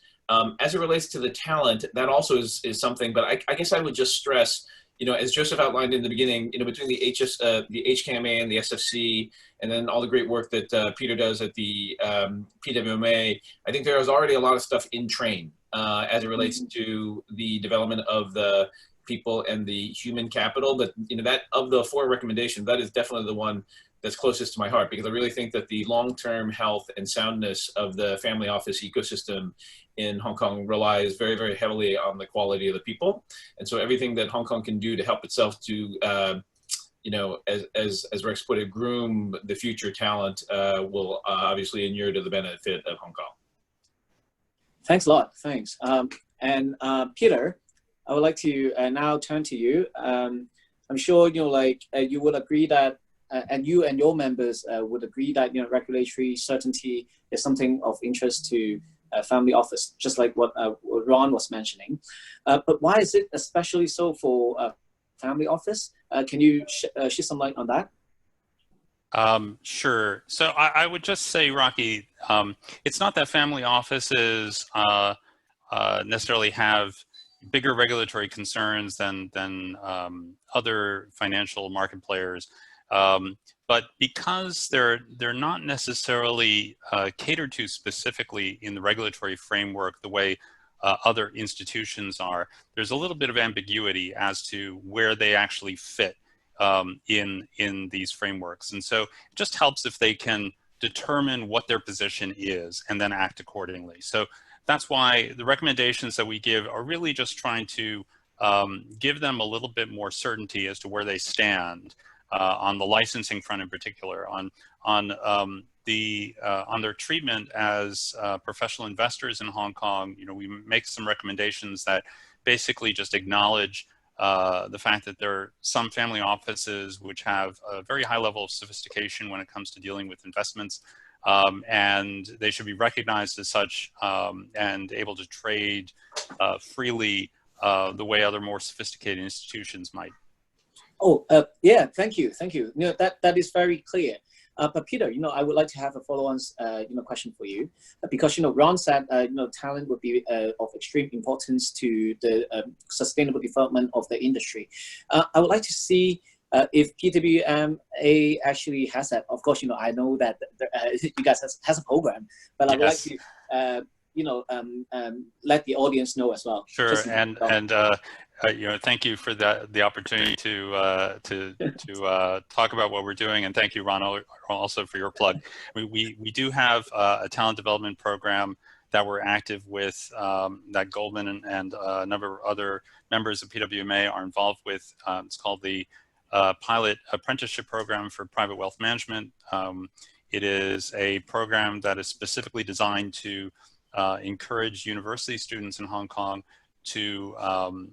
As it relates to the talent, that also is something, but I guess I would just stress, as Joseph outlined in the beginning, between the HKMA and the SFC, and then all the great work that Peter does at the PWMA, I think there is already a lot of stuff in train as it relates to the development of the people and the human capital. But that of the four recommendations, that is definitely the one that's closest to my heart, because I really think that the long-term health and soundness of the family office ecosystem in Hong Kong relies very, very heavily on the quality of the people. And so everything that Hong Kong can do to help itself to, as Rex put it, groom the future talent will obviously inure to the benefit of Hong Kong. Thanks a lot, thanks. And Peter, I would like to now turn to you. I'm sure, you would agree that and you and your members would agree that regulatory certainty is something of interest to family office, just like what Ron was mentioning. But why is it especially so for family office? Can you shed some light on that? Sure. So I would just say, Rocky, it's not that family offices necessarily have bigger regulatory concerns than other financial market players. But because they're not necessarily catered to specifically in the regulatory framework the way other institutions are, there's a little bit of ambiguity as to where they actually fit in these frameworks. And so it just helps if they can determine what their position is and then act accordingly. So that's why the recommendations that we give are really just trying to give them a little bit more certainty as to where they stand. On the licensing front in particular, on their treatment as professional investors in Hong Kong, we make some recommendations that basically just acknowledge the fact that there are some family offices which have a very high level of sophistication when it comes to dealing with investments, and they should be recognized as such and able to trade freely the way other more sophisticated institutions might. Oh, yeah, thank you. That is very clear. But Peter, I would like to have a follow-on, question for you, because Ron said, talent would be of extreme importance to the sustainable development of the industry. I would like to see if PWMA actually has that, of course, I know that you guys has a program, but I would like to, let the audience know as well. Sure, thank you for the opportunity to talk about what we're doing, and thank you, Ronald, also for your plug. We do have a talent development program that we're active with, that Goldman and a number of other members of PWMA are involved with. It's called the Pilot Apprenticeship Program for Private Wealth Management. It is a program that is specifically designed to encourage university students in Hong Kong to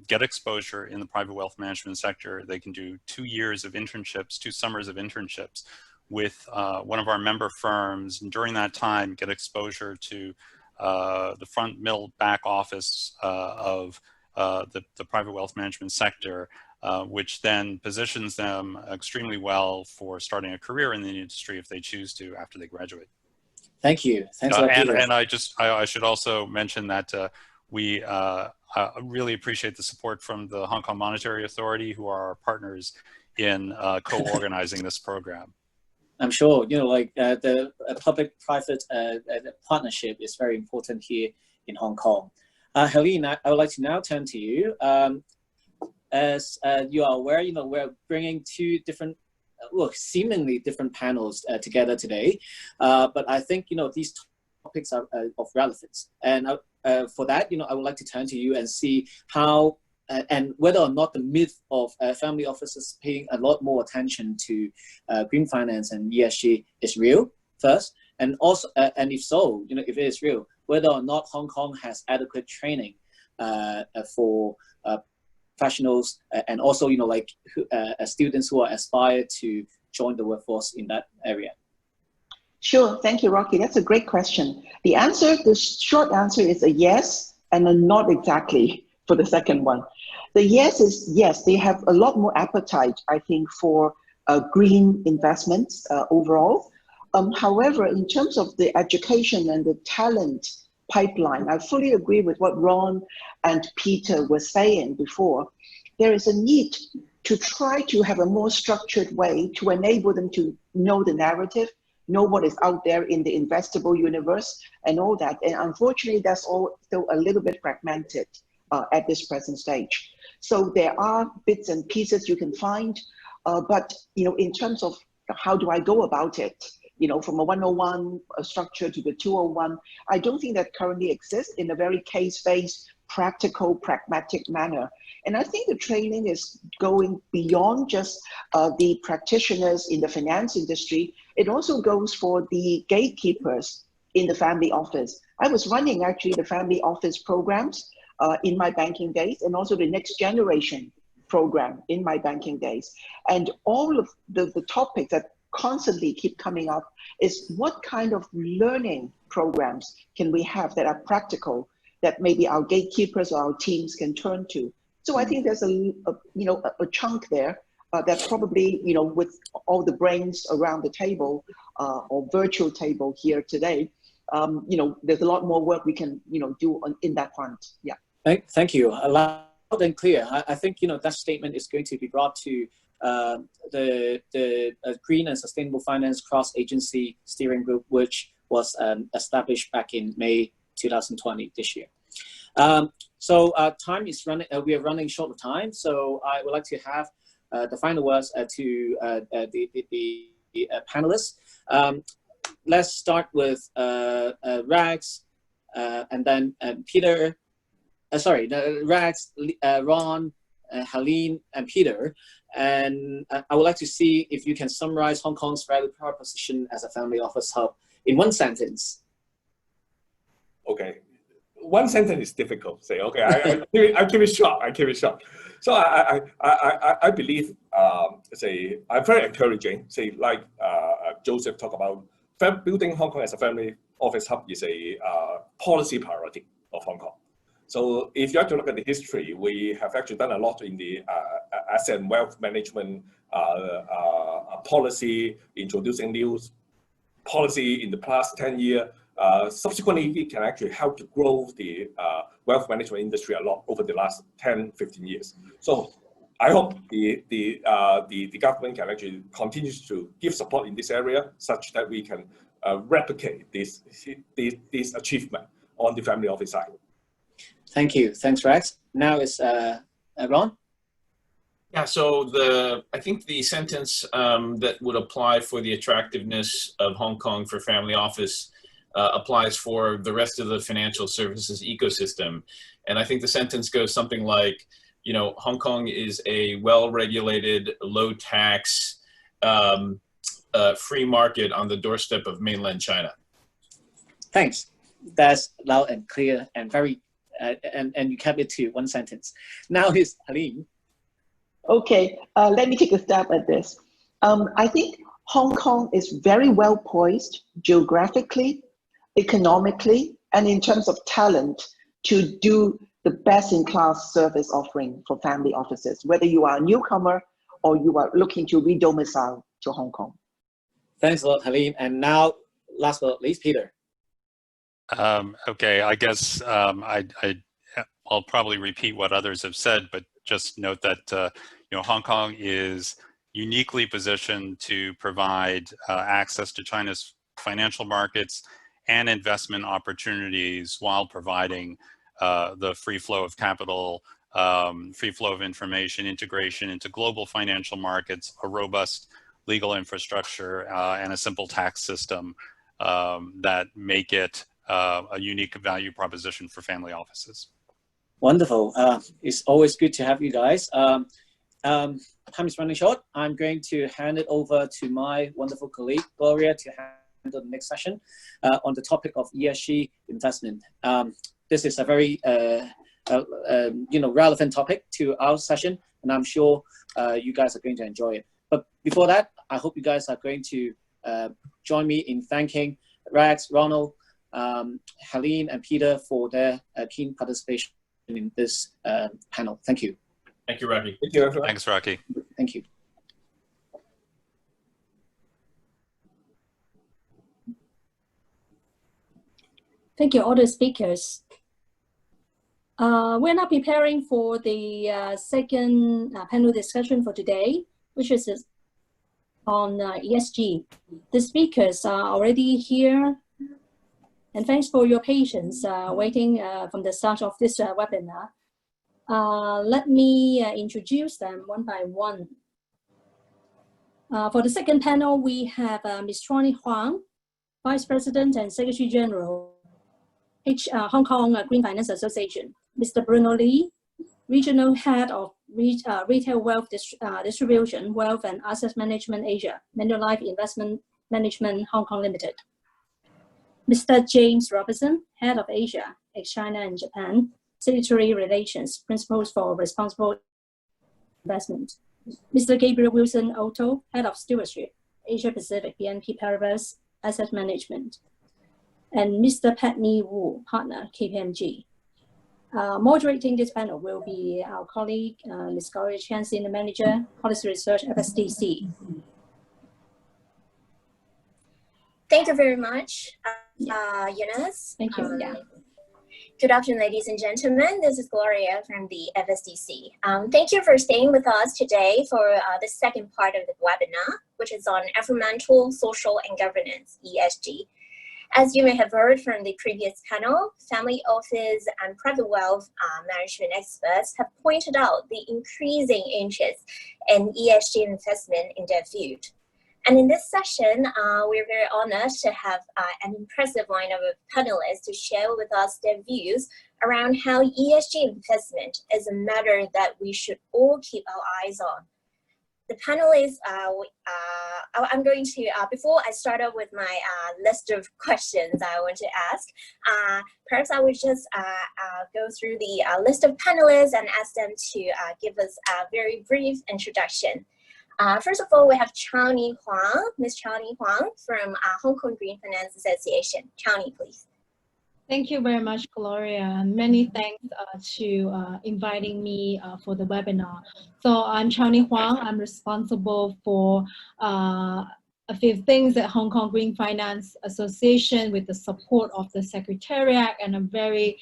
get exposure in the private wealth management sector. They can do 2 years of internships, 2 summers of internships with one of our member firms, and during that time get exposure to the front, middle, back office of the private wealth management sector, which then positions them extremely well for starting a career in the industry if they choose to after they graduate. Thank you. Thanks a lot, Peter. And I should also mention that we really appreciate the support from the Hong Kong Monetary Authority, who are our partners in co-organizing this program. I'm sure, the public-private partnership is very important here in Hong Kong. Helene, I would like to now turn to you. As you are aware, we're bringing 2 different, seemingly different panels together today. But I think, these topics are of relevance. And for that, I would like to turn to you and see how and whether or not the myth of family offices paying a lot more attention to green finance and ESG is real first, and also, and if so, if it is real, whether or not Hong Kong has adequate training for professionals and also, students who are aspire to join the workforce in that area. Sure, thank you, Rocky. That's a great question. The short answer is a yes and a not exactly for the second one. The yes is yes, they have a lot more appetite, I think, for green investments overall. However, in terms of the education and the talent pipeline, I fully agree with what Ron and Peter were saying before. There is a need to try to have a more structured way to enable them to know the narrative, know what is out there in the investable universe and all that. And unfortunately, that's all still a little bit fragmented at this present stage. So there are bits and pieces you can find, but in terms of how do I go about it, from a 101 structure to the 201, I don't think that currently exists in a very case-based, practical, pragmatic manner. And I think the training is going beyond just the practitioners in the finance industry. It also goes for the gatekeepers in the family office. I was running actually the family office programs in my banking days, and also the next generation program in my banking days. And all of the topics that constantly keep coming up is what kind of learning programs can we have that are practical, that maybe our gatekeepers or our teams can turn to. So I think there's a chunk there that probably, with all the brains around the table or virtual table here today, there's a lot more work we can, do in that front. Yeah. Thank you. Loud and clear. I think, that statement is going to be brought to the Green and Sustainable Finance Cross-Agency Steering Group, which was established back in May 2020 this year. So time is running, we are running short of time, so I would like to have the final words to the panelists. Let's start with Rags, and then Peter, Rags, Ron, Helene, and Peter. And I would like to see if you can summarize Hong Kong's value proposition as a family office hub in one sentence. Okay. One sentence is difficult. Say, okay, I keep it short. I keep it short. So I believe, I'm very encouraging. Like Joseph talked about, building Hong Kong as a family office hub is a policy priority of Hong Kong. So if you have to look at the history, we have actually done a lot in the asset and wealth management policy, introducing new policy in the past 10 years. Subsequently, it can actually help to grow the wealth management industry a lot over the last 10, 15 years. So I hope the government can actually continue to give support in this area, such that we can replicate this achievement on the family office side. Thank you. Thanks, Rex. Now it's Ron. Yeah, so I think the sentence that would apply for the attractiveness of Hong Kong for family office applies for the rest of the financial services ecosystem. And I think the sentence goes something like, you know, Hong Kong is a well-regulated, low-tax, free market on the doorstep of mainland China. Thanks. That's loud and clear and very, and you kept it to one sentence. Now here's Helene. Okay, let me take a stab at this. I think Hong Kong is very well poised geographically, economically, and in terms of talent to do the best-in-class service offering for family offices, whether you are a newcomer or you are looking to re-domicile to Hong Kong. Thanks a lot, Helene. And now, last but not least, Peter. Okay, I guess I'll probably repeat what others have said, but just note that you know, Hong Kong is uniquely positioned to provide access to China's financial markets and investment opportunities while providing the free flow of capital, free flow of information, integration into global financial markets, a robust legal infrastructure, and a simple tax system that make it a unique value proposition for family offices. Wonderful. It's always good to have you guys. Time is running short. I'm going to hand it over to my wonderful colleague, Gloria, to handle the next session on the topic of ESG investment. This is a very relevant topic to our session, and I'm sure you guys are going to enjoy it. But before that, I hope you guys are going to join me in thanking Rex, Ronald, Helene, and Peter for their keen participation in this panel. Thank you. Thank you, Rocky. Thank you, everyone. Thanks, Rocky. Thank you. Thank you, all the speakers. We're now preparing for the second panel discussion for today, which is on ESG. The speakers are already here, and thanks for your patience waiting from the start of this webinar. Let me introduce them one by one. For the second panel, we have Ms. Chuanny Huang, Vice President and Secretary General, Hong Kong Green Finance Association. Mr. Bruno Lee, Regional Head of Retail Wealth Distribution, Wealth and Asset Management Asia, Manulife Investment Management Hong Kong Limited. Mr. James Robertson, Head of Asia, ex-China and Japan, Secretary Relations, Principles for Responsible Investment. Mr. Gabriel Wilson Otto, Head of Stewardship, Asia Pacific, BNP Paribas Asset Management. And Mr. Patney Wu, Partner, KPMG. Moderating this panel will be our colleague, Ms. Gloria Chan, Senior Manager, Policy Research, FSDC. Thank you very much, Eunice. Thank you. Good afternoon, ladies and gentlemen. This is Gloria from the FSDC. Thank you for staying with us today for the second part of the webinar, which is on environmental, social, and governance, ESG. As you may have heard from the previous panel, family office and private wealth management experts have pointed out the increasing interest in ESG investment in their field. And in this session, we're very honored to have an impressive lineup of panelists to share with us their views around how ESG investment is a matter that we should all keep our eyes on. The panelists, I'm going to, before I start up with my list of questions I want to ask, perhaps I would just go through the list of panelists and ask them to give us a very brief introduction. First of all, we have Chuanny Huang, Ms. Chuanny Huang from Hong Kong Green Finance Association. Chuanny, please. Thank you very much, Gloria, and many thanks to inviting me for the webinar. So I'm Chuanny Huang. I'm responsible for a few things at Hong Kong Green Finance Association with the support of the Secretariat and a very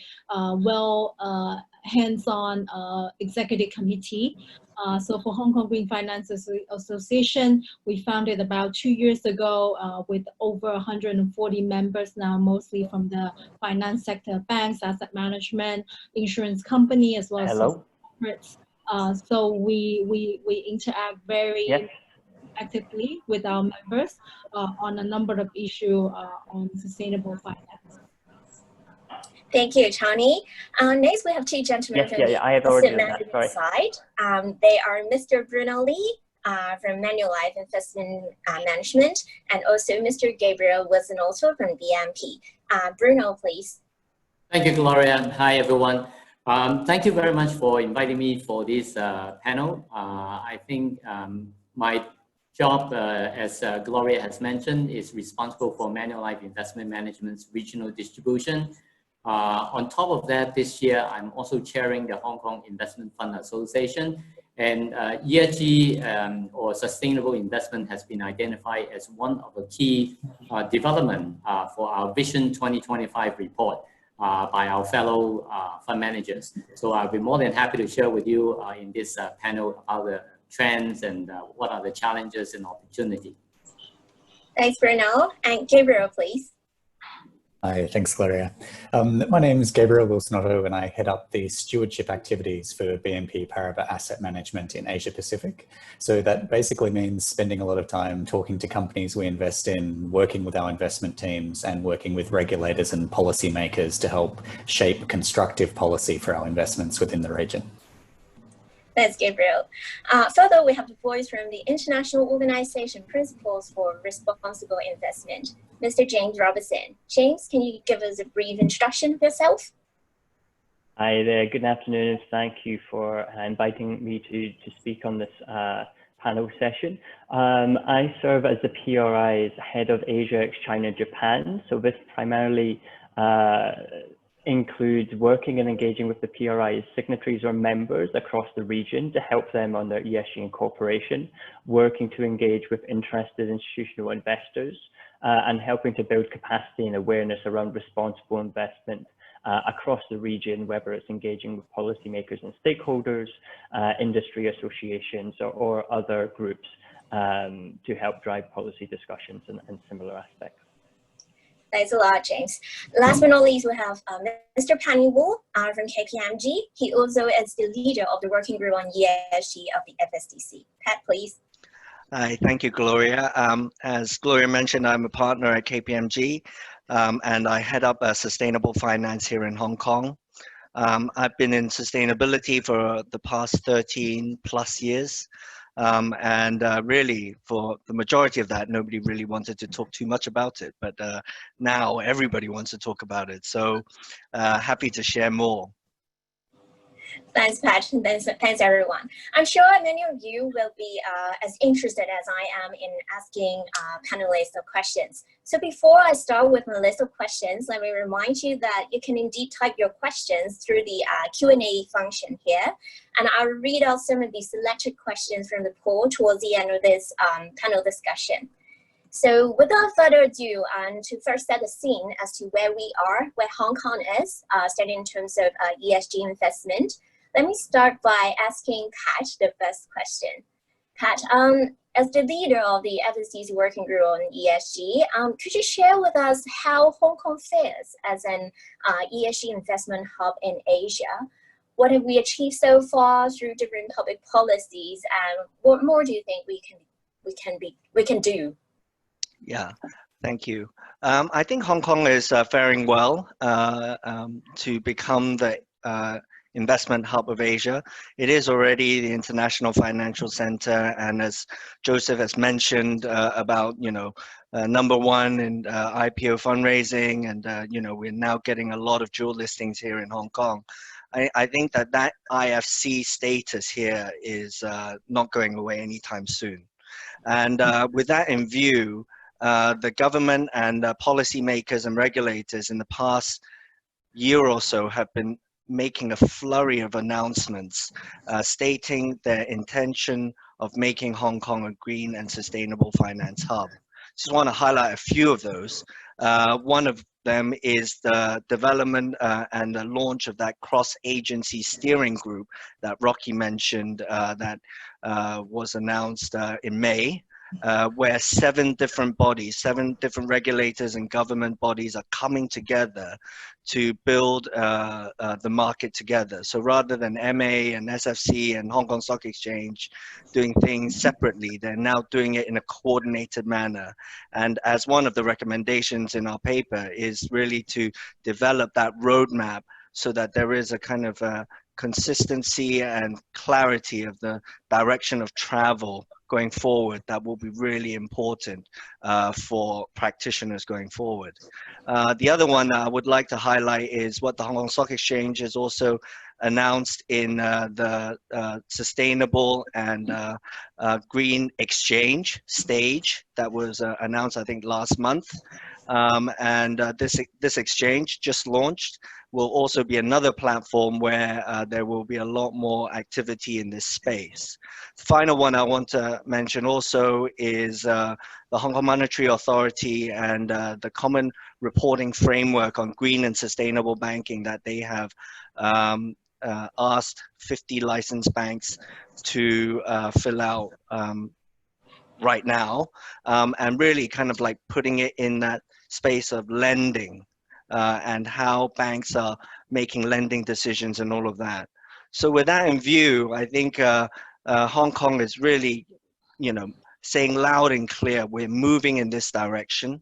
hands-on executive committee. So for Hong Kong Green Finance Association, we founded about 2 years ago with over 140 members now, mostly from the finance sector, banks, asset management, insurance company, as well as corporates. So we interact very actively with our members on a number of issues on sustainable finance. Thank you, Tony. Next, we have two gentlemen from the asset management side. They are Mr. Ronald Lee from Manulife Investment Management, and also Mr. Gabriel Wilson, also from BNP. Bruno, please. Thank you, Gloria. Hi, everyone. Thank you very much for inviting me for this panel. I think my job, as Gloria has mentioned, is responsible for Manulife Investment Management's regional distribution. On top of that, this year, I'm also chairing the Hong Kong Investment Fund Association, and ESG or sustainable investment has been identified as one of the key development for our Vision 2025 report by our fellow fund managers. So I'll be more than happy to share with you in this panel about the trends and what are the challenges and opportunity. Thanks, Bruno. And Gabriel, please. Hi, thanks, Gloria. My name is Gabriel Wilson and I head up the stewardship activities for BNP Paribas Asset Management in Asia Pacific. So that basically means spending a lot of time talking to companies we invest in, working with our investment teams, and working with regulators and policymakers to help shape constructive policy for our investments within the region. Thanks, Gabriel. Further, we have the voice from the International Organization Principles for Responsible Investment, Mr. James Robertson. James, can you give us a brief introduction of yourself? Hi there, good afternoon. Thank you for inviting me to speak on this panel session. I serve as the PRI's Head of Asia, ex-China, Japan. So this primarily includes working and engaging with the PRI's signatories or members across the region to help them on their ESG incorporation, working to engage with interested institutional investors, and helping to build capacity and awareness around responsible investment across the region, whether it's engaging with policymakers and stakeholders, industry associations, or other groups to help drive policy discussions and similar aspects. Thanks a lot, James. Last but not least, we have Mr. Penny Wu from KPMG. He also is the leader of the working group on ESG of the FSDC. Pat, please. Hi, thank you, Gloria. As Gloria mentioned, I'm a partner at KPMG, and I head up sustainable finance here in Hong Kong. I've been in sustainability for the past 13 plus years. Really, for the majority of that, nobody really wanted to talk too much about it, but now everybody wants to talk about it. So happy to share more. Thanks, Pat. Thanks, everyone. I'm sure many of you will be as interested as I am in asking panelists questions. So before I start with my list of questions, let me remind you that you can indeed type your questions through the Q&A function here. And I'll read out some of the selected questions from the poll towards the end of this panel discussion. So without further ado, to first set the scene as to where we are, where Hong Kong is, starting in terms of ESG investment, let me start by asking Pat the first question. Pat, as the leader of the FSDC working group on ESG, could you share with us how Hong Kong fares as an ESG investment hub in Asia? What have we achieved so far through different public policies, and what more do you think we can do? Yeah, thank you. I think Hong Kong is faring well to become the investment hub of Asia. It is already the international financial center, and as Joseph has mentioned about, #1 in IPO fundraising, and we're now getting a lot of dual listings here in Hong Kong. I think that IFC status here is not going away anytime soon. And with that in view, the government and policymakers and regulators in the past year or so have been making a flurry of announcements stating their intention of making Hong Kong a green and sustainable finance hub. Just want to highlight a few of those. One of them is the development and the launch of that cross-agency steering group that Rocky mentioned that was announced in May. Where 7 different bodies, 7 different regulators and government bodies are coming together to build the market together. So rather than MA and SFC and Hong Kong Stock Exchange doing things separately, they're now doing it in a coordinated manner. And as one of the recommendations in our paper is really to develop that roadmap so that there is a kind of consistency and clarity of the direction of travel going forward that will be really important for practitioners going forward. The other one I would like to highlight is what the Hong Kong Stock Exchange has also announced in the Sustainable and Green Exchange stage that was announced, I think, last month. This exchange just launched will also be another platform where there will be a lot more activity in this space. The final one I want to mention also is the Hong Kong Monetary Authority and the common reporting framework on green and sustainable banking that they have asked 50 licensed banks to fill out right now, and really kind of like putting it in that space of lending and how banks are making lending decisions and all of that. So with that in view, I think Hong Kong is really, saying loud and clear, we're moving in this direction.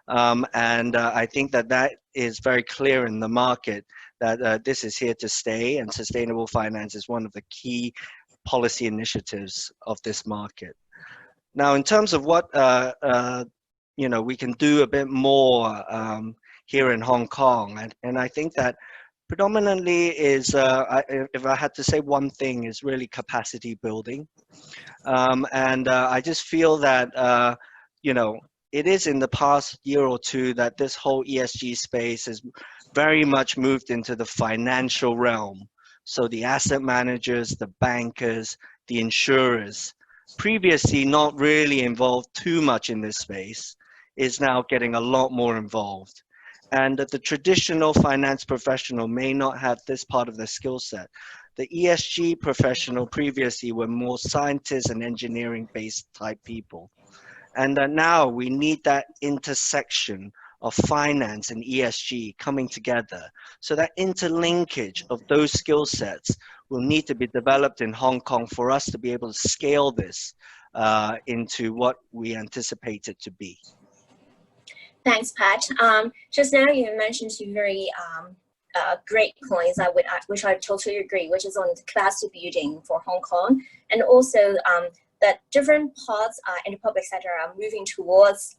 I think that is very clear in the market that this is here to stay, and sustainable finance is one of the key policy initiatives of this market. Now, in terms of what we can do a bit more here in Hong Kong, and I think that predominantly is, if I had to say one thing, is really capacity building. I just feel that it is in the past year or two that this whole ESG space has very much moved into the financial realm. So the asset managers, the bankers, the insurers, previously not really involved too much in this space, is now getting a lot more involved. And that the traditional finance professional may not have this part of their skill set. The ESG professional previously were more scientists and engineering-based type people. And now we need that intersection of finance and ESG coming together. So that interlinkage of those skill sets will need to be developed in Hong Kong for us to be able to scale this into what we anticipate it to be. Thanks, Pat. Just now you mentioned 2 very great points which I totally agree, which is on the capacity building for Hong Kong, and also that different parts in the public sector are moving towards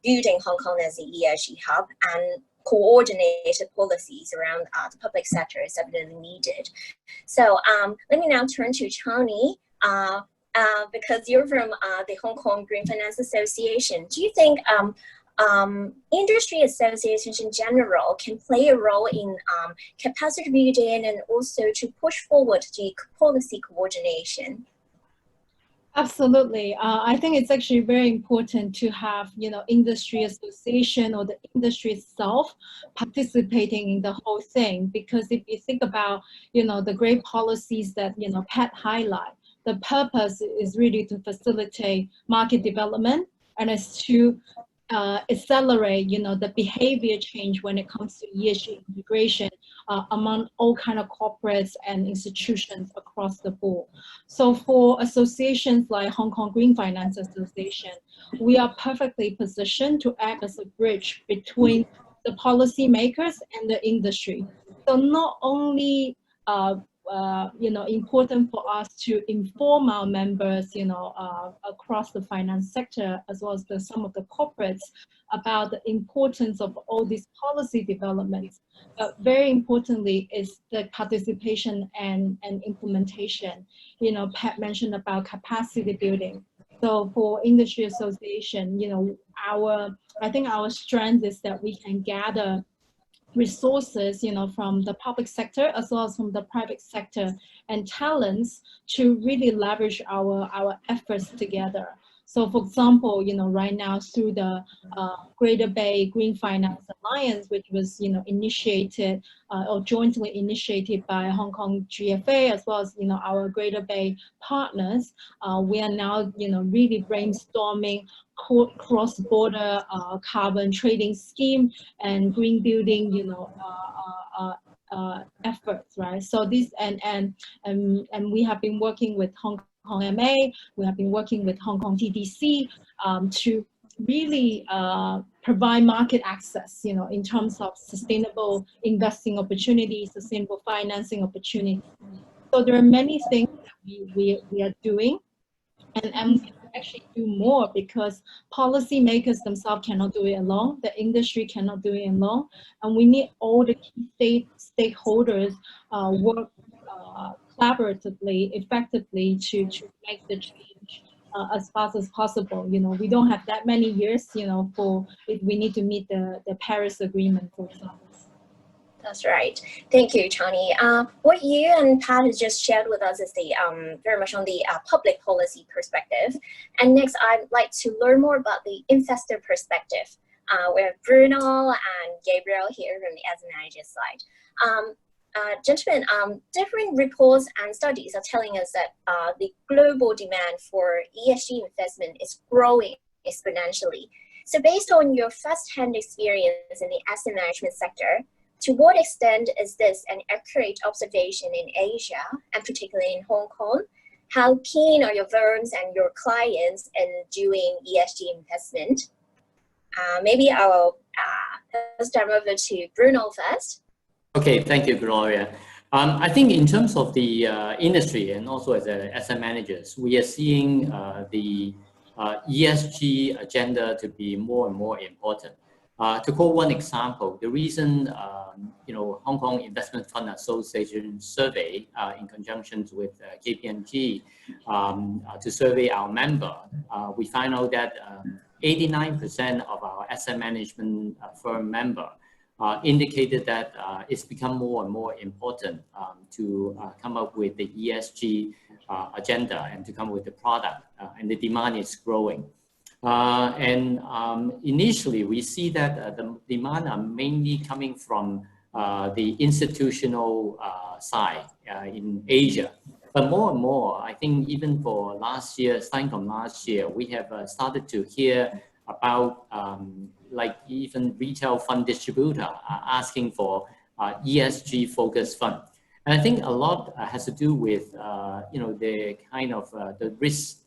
building Hong Kong as an ESG hub, and coordinated policies around the public sector is definitely needed. So let me now turn to Tony. Because you're from the Hong Kong Green Finance Association, do you think industry associations in general can play a role in capacity building and also to push forward the policy coordination? Absolutely. I think it's actually very important to have, industry association or the industry itself participating in the whole thing. Because if you think about, the great policies that, Pat highlight, the purpose is really to facilitate market development and is to accelerate, the behavior change when it comes to ESG integration among all kind of corporates and institutions across the board. So for associations like Hong Kong Green Finance Association, we are perfectly positioned to act as a bridge between the policymakers and the industry. So not only important for us to inform our members, across the finance sector, as well as some of the corporates, about the importance of all these policy developments. But very importantly is the participation and implementation. Pat mentioned about capacity building. So for industry association, I think our strength is that we can gather resources, from the public sector as well as from the private sector and talents to really leverage our efforts together. So for example, right now through the Greater Bay Green Finance Alliance, which was, initiated or jointly initiated by Hong Kong GFA as well as, our Greater Bay partners, we are now, really brainstorming cross-border carbon trading scheme and green building, efforts, right? So this and we have been working with Hong Kong MA, we have been working with Hong Kong TDC to really provide market access, in terms of sustainable investing opportunities, sustainable financing opportunities. So there are many things that we are doing, and we can actually do more because policymakers themselves cannot do it alone, the industry cannot do it alone, and we need all the key stakeholders work collaboratively, effectively to make the change as fast as possible. We don't have that many years, for if we need to meet the Paris Agreement, for example. That's right. Thank you, Chani. What you and Pat has just shared with us is the very much on the public policy perspective. And next, I'd like to learn more about the investor perspective. We have Bruno and Gabriel here from the asset manager side. Gentlemen, different reports and studies are telling us that the global demand for ESG investment is growing exponentially. So based on your first-hand experience in the asset management sector, to what extent is this an accurate observation in Asia, and particularly in Hong Kong? How keen are your firms and your clients in doing ESG investment? Maybe I will start over to Bruno first. Okay, thank you, Gloria. I think in terms of the industry and also as asset managers, we are seeing the ESG agenda to be more and more important. To quote one example, the recent Hong Kong Investment Fund Association survey in conjunction with KPMG to survey our member, we find out that 89% of our asset management firm member indicated that it's become more and more important to come up with the ESG agenda and to come with the product, and the demand is growing. Initially, we see that the demand are mainly coming from the institutional side in Asia. But more and more, I think even for last year, starting from last year, we have started to hear about like even retail fund distributor asking for ESG focused fund. And I think a lot has to do with the kind of the risk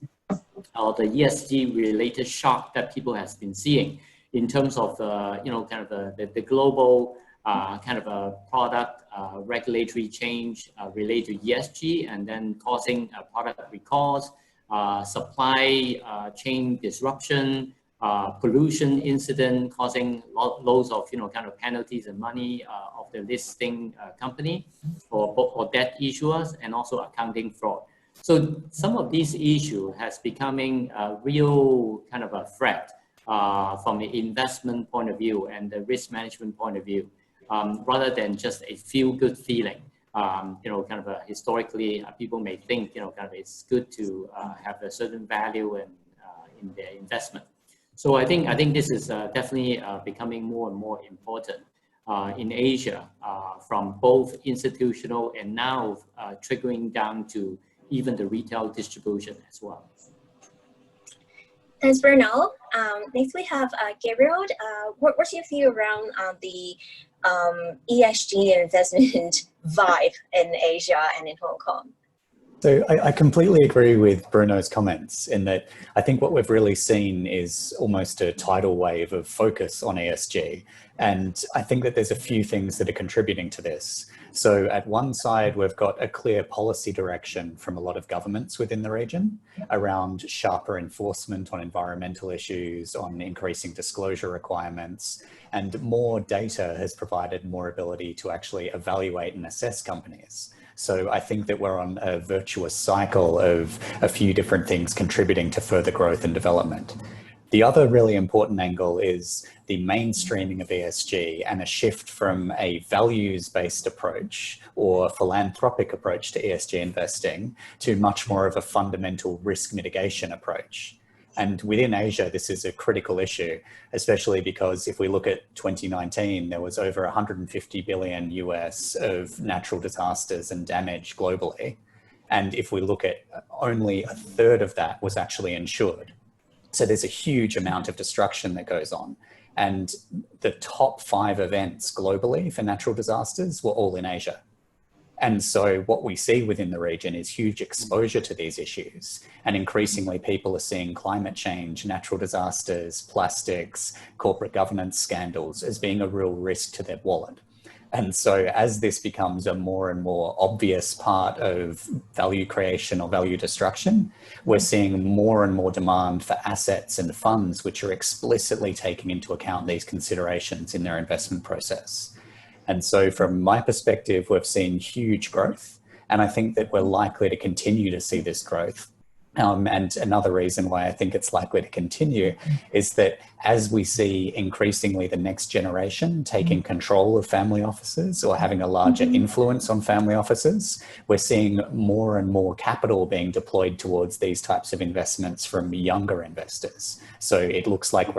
or the ESG related shock that people has been seeing in terms of kind of the global kind of a product regulatory change related to ESG, and then causing product recalls, supply chain disruption, pollution incident causing loads of kind of penalties and money of the listing company or debt issuers, and also accounting fraud. So some of these issues has becoming a real kind of a threat from the investment point of view and the risk management point of view, rather than just a feel-good feeling. Kind of historically, people may think, kind of it's good to have a certain value in their investment. So I think this is definitely becoming more and more important in Asia, from both institutional and now trickling down to even the retail distribution as well. Thanks, Bruno. Next we have Gabriel. What's your view around the ESG investment vibe in Asia and in Hong Kong? So I completely agree with Bruno's comments in that I think what we've really seen is almost a tidal wave of focus on ESG. And I think that there's a few things that are contributing to this. So at one side, we've got a clear policy direction from a lot of governments within the region around sharper enforcement on environmental issues, on increasing disclosure requirements, and more data has provided more ability to actually evaluate and assess companies. So I think that we're on a virtuous cycle of a few different things contributing to further growth and development. The other really important angle is the mainstreaming of ESG and a shift from a values-based approach or philanthropic approach to ESG investing to much more of a fundamental risk mitigation approach. And within Asia, this is a critical issue, especially because if we look at 2019, there was over 150 billion US of natural disasters and damage globally. And if we look at only a third of that was actually insured. So there's a huge amount of destruction that goes on. And the top 5 events globally for natural disasters were all in Asia. And so what we see within the region is huge exposure to these issues. And increasingly people are seeing climate change, natural disasters, plastics, corporate governance scandals as being a real risk to their wallet. And so as this becomes a more and more obvious part of value creation or value destruction, we're seeing more and more demand for assets and funds which are explicitly taking into account these considerations in their investment process. And so from my perspective, we've seen huge growth, and I think that we're likely to continue to see this growth. And another reason why I think it's likely to continue is that as we see increasingly the next generation taking control of family offices or having a larger influence on family offices, we're seeing more and more capital being deployed towards these types of investments from younger investors. So it looks like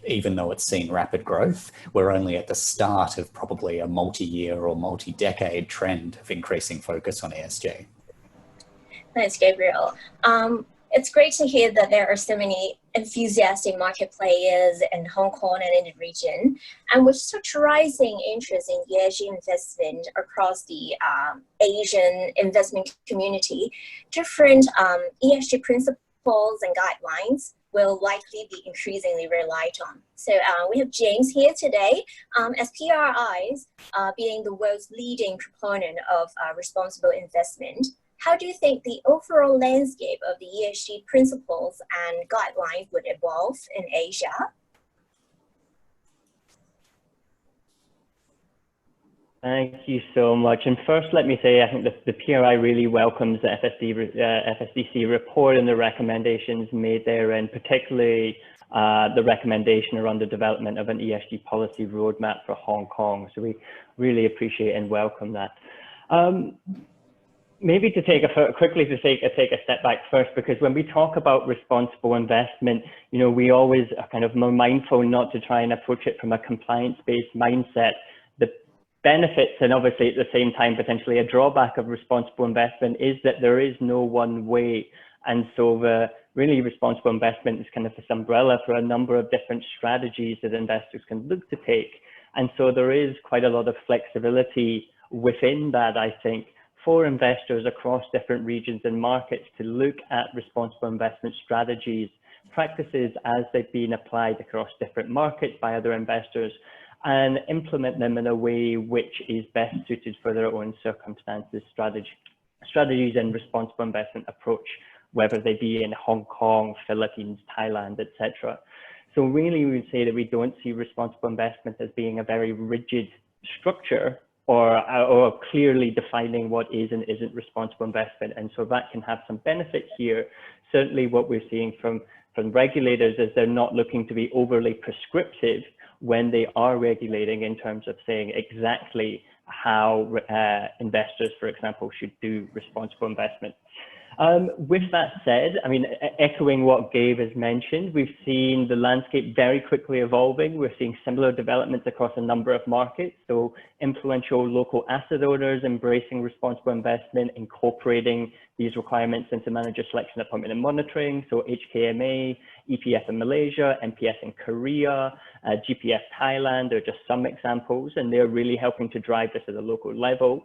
even though it's seen rapid growth, we're only at the start of probably a multi-year or multi-decade trend of increasing focus on ESG. Thanks, Gabriel. It's great to hear that there are so many enthusiastic market players in Hong Kong and in the region. And with such rising interest in ESG investment across the Asian investment community, different ESG principles and guidelines will likely be increasingly relied on. So we have James here today. As PRIs, being the world's leading proponent of responsible investment, how do you think the overall landscape of the ESG principles and guidelines would evolve in Asia? Thank you so much. And first, let me say, I think the PRI really welcomes the FSDC report and the recommendations made there, and particularly the recommendation around the development of an ESG policy roadmap for Hong Kong. So we really appreciate and welcome that. Maybe to take a step back first, because when we talk about responsible investment, we always are kind of more mindful not to try and approach it from a compliance-based mindset. The benefits, and obviously at the same time potentially a drawback of responsible investment, is that there is no one way. And so the really responsible investment is kind of this umbrella for a number of different strategies that investors can look to take. And so there is quite a lot of flexibility within that, I think, for investors across different regions and markets to look at responsible investment strategies, practices as they've been applied across different markets by other investors, and implement them in a way which is best suited for their own circumstances, strategies and responsible investment approach, whether they be in Hong Kong, Philippines, Thailand, etc. So really we would say that we don't see responsible investment as being a very rigid structure or clearly defining what is and isn't responsible investment. And so that can have some benefits here. Certainly what we're seeing from regulators is they're not looking to be overly prescriptive when they are regulating in terms of saying exactly how investors, for example, should do responsible investment. With that said, I mean, echoing what Gabe has mentioned, we've seen the landscape very quickly evolving. We're seeing similar developments across a number of markets. So influential local asset owners embracing responsible investment, incorporating these requirements into manager selection, appointment and monitoring. So HKMA, EPF in Malaysia, MPF in Korea, GPF Thailand are just some examples, and they're really helping to drive this at a local level.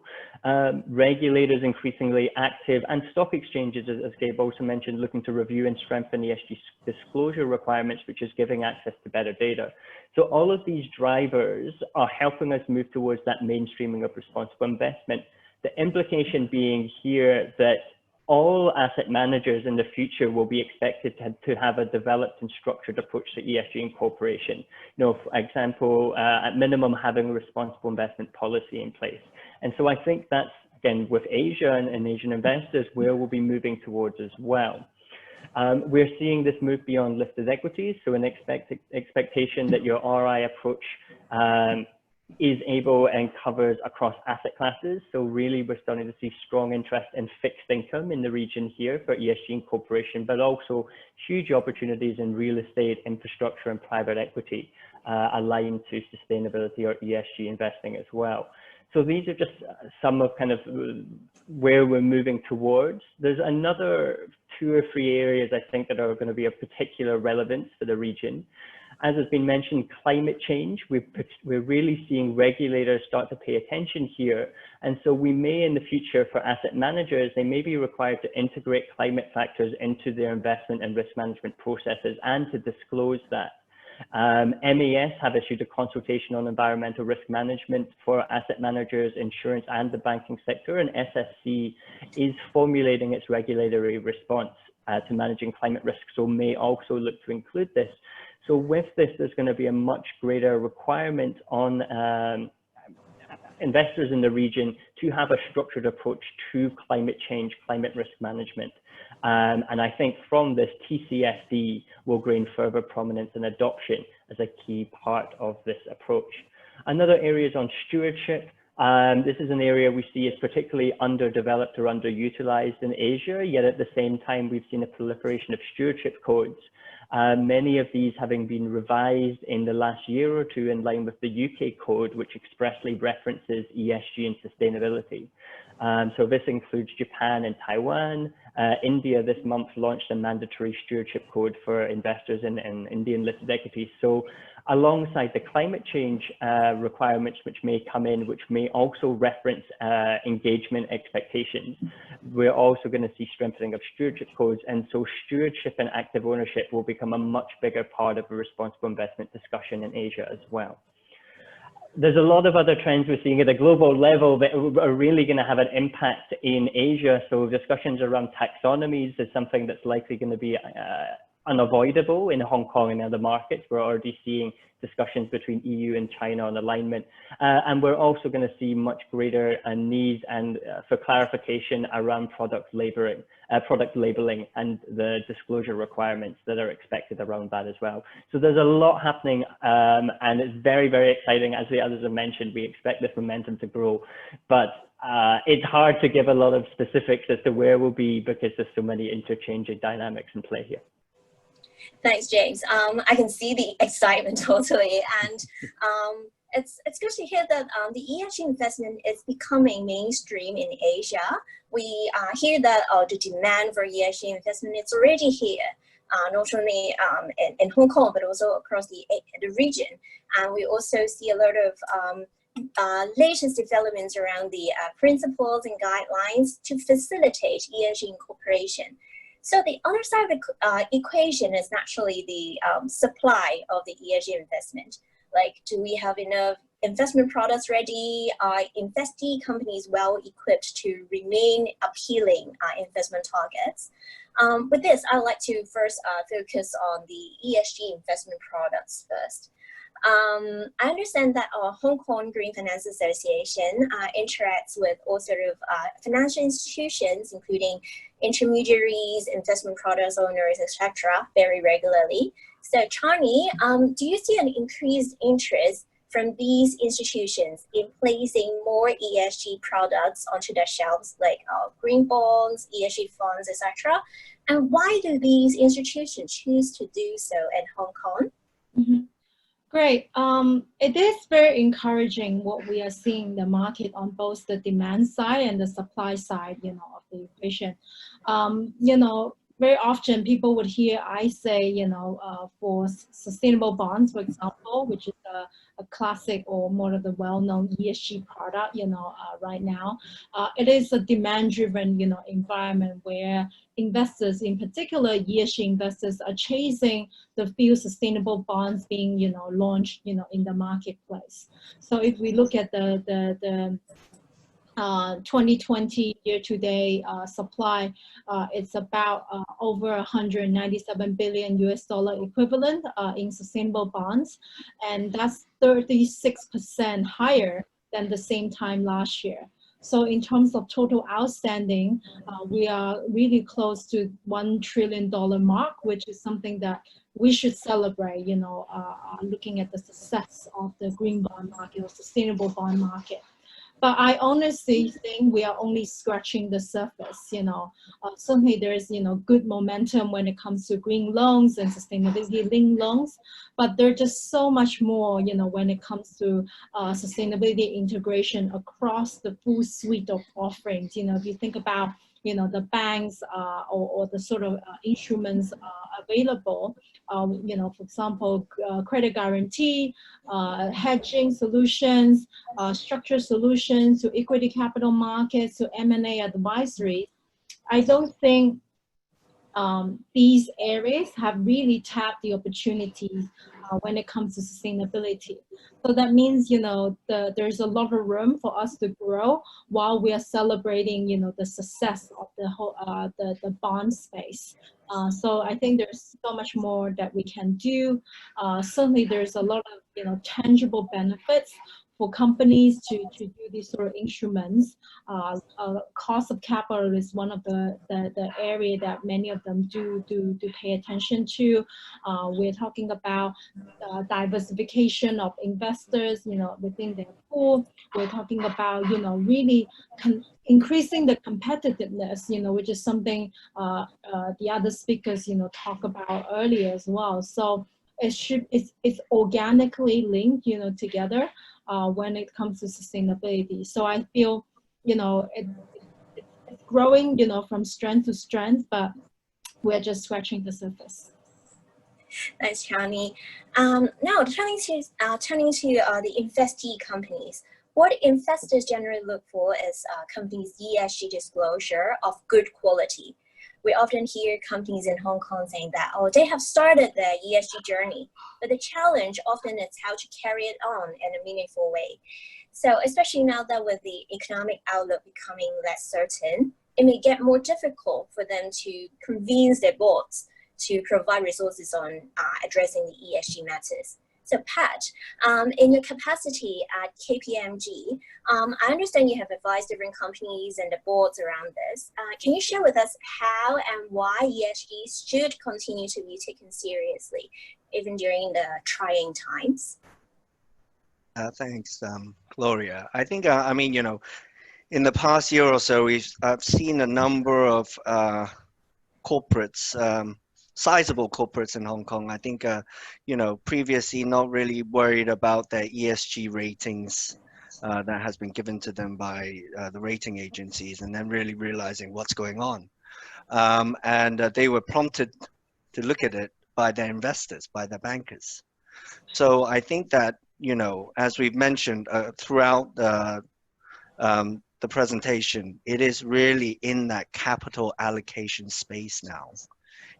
Regulators increasingly active, and stock exchanges, as Gabe also mentioned, looking to review and strengthen ESG disclosure requirements, which is giving access to better data. So all of these drivers are helping us move towards that mainstreaming of responsible investment. The implication being here that all asset managers in the future will be expected to have a developed and structured approach to ESG incorporation. For example, at minimum, having a responsible investment policy in place. And so I think that's, again, with Asia and Asian investors, where we'll be moving towards as well. We're seeing this move beyond listed equities, so an expectation that your RI approach is able and covers across asset classes. So really we're starting to see strong interest in fixed income in the region here for ESG incorporation, but also huge opportunities in real estate, infrastructure and private equity aligned to sustainability or ESG investing as well. So these are just some of kind of where we're moving towards. There's another 2 or 3 areas I think that are going to be of particular relevance for the region. As has been mentioned, climate change, we're really seeing regulators start to pay attention here. And so we may in the future for asset managers, they may be required to integrate climate factors into their investment and risk management processes and to disclose that. MAS have issued a consultation on environmental risk management for asset managers, insurance and the banking sector, and SSC is formulating its regulatory response to managing climate risk, so may also look to include this. So with this, there's going to be a much greater requirement on investors in the region to have a structured approach to climate change, climate risk management. And I think from this, TCFD will gain further prominence and adoption as a key part of this approach. Another area is on stewardship. This is an area we see is particularly underdeveloped or underutilized in Asia, yet at the same time, we've seen a proliferation of stewardship codes. Many of these having been revised in the last year or two in line with the UK code, which expressly references ESG and sustainability. So this includes Japan and Taiwan. India this month launched a mandatory stewardship code for investors in Indian listed equities. So alongside the climate change requirements which may come in, which may also reference engagement expectations, we're also going to see strengthening of stewardship codes. And so stewardship and active ownership will become a much bigger part of a responsible investment discussion in Asia as well. There's a lot of other trends we're seeing at a global level that are really going to have an impact in Asia. So discussions around taxonomies is something that's likely going to be unavoidable in Hong Kong and other markets. We're already seeing discussions between EU and China on alignment. And we're also going to see much greater needs and for clarification around product labeling and the disclosure requirements that are expected around that as well. So there's a lot happening and it's very, very exciting. As the others have mentioned, we expect this momentum to grow, but it's hard to give a lot of specifics as to where we'll be because there's so many interchanging dynamics in play here. Thanks, James. I can see the excitement totally, and it's good to hear that the ESG investment is becoming mainstream in Asia. We hear that the demand for ESG investment is already here, not only in Hong Kong but also across the region. And we also see a lot of latest developments around the principles and guidelines to facilitate ESG incorporation. So the other side of the equation is naturally the supply of the ESG investment. Like, do we have enough investment products ready? Are investee companies well equipped to remain appealing investment targets? With this, I'd like to first focus on the ESG investment products first. I understand that our Hong Kong Green Finance Association interacts with all sort of financial institutions, including intermediaries, investment products owners, etc., very regularly. So, Charney, do you see an increased interest from these institutions in placing more ESG products onto their shelves, like green bonds, ESG funds, etc.? And why do these institutions choose to do so in Hong Kong? Mm-hmm. Great. It is very encouraging what we are seeing in the market on both the demand side and the supply side, of the equation. Very often people would hear I say, for sustainable bonds, for example, which is a classic or more of the well-known ESG product, right now. It is a demand-driven, environment where investors, in particular ESG investors, are chasing the few sustainable bonds being, launched, in the marketplace. So if we look at the 2020 year-to-date supply, it's about over 197 billion US dollar equivalent in sustainable bonds, and that's 36% higher than the same time last year. So in terms of total outstanding, we are really close to $1 trillion mark, which is something that we should celebrate, looking at the success of the green bond market or sustainable bond market. But I honestly think we are only scratching the surface. Certainly there is, good momentum when it comes to green loans and sustainability-linked loans, but there's just so much more, when it comes to sustainability integration across the full suite of offerings. If you think about, the banks or the sort of instruments available, for example, credit guarantee, hedging solutions, structured solutions to equity capital markets, to M&A advisory. I don't think these areas have really tapped the opportunities when it comes to sustainability. So that means, there's a lot of room for us to grow while we are celebrating, the success of the whole, the bond space. So I think there's so much more that we can do. Certainly there's a lot of, tangible benefits for companies to do these sort of instruments. Cost of capital is one of the area that many of them do pay attention to. We're talking about diversification of investors, within their pool. We're talking about, really increasing the competitiveness, which is something the other speakers, talk about earlier as well. So it's organically linked, together when it comes to sustainability. So I feel, it's growing, from strength to strength, but we're just scratching the surface. Thanks, Chani. Now turning to the investee companies. What investors generally look for is companies' ESG disclosure of good quality. We often hear companies in Hong Kong saying that, they have started their ESG journey, but the challenge often is how to carry it on in a meaningful way. So especially now that with the economic outlook becoming less certain, it may get more difficult for them to convince their boards to provide resources on addressing the ESG matters. So Pat, in your capacity at KPMG, I understand you have advised different companies and the boards around this. Can you share with us how and why ESG should continue to be taken seriously, even during the trying times? Thanks, Gloria. I think, in the past year or so, I've seen a number of corporates, sizable corporates in Hong Kong. I think, previously not really worried about their ESG ratings that has been given to them by the rating agencies, and then really realizing what's going on. And they were prompted to look at it by their investors, by their bankers. So I think that, as we've mentioned throughout the presentation, it is really in that capital allocation space now.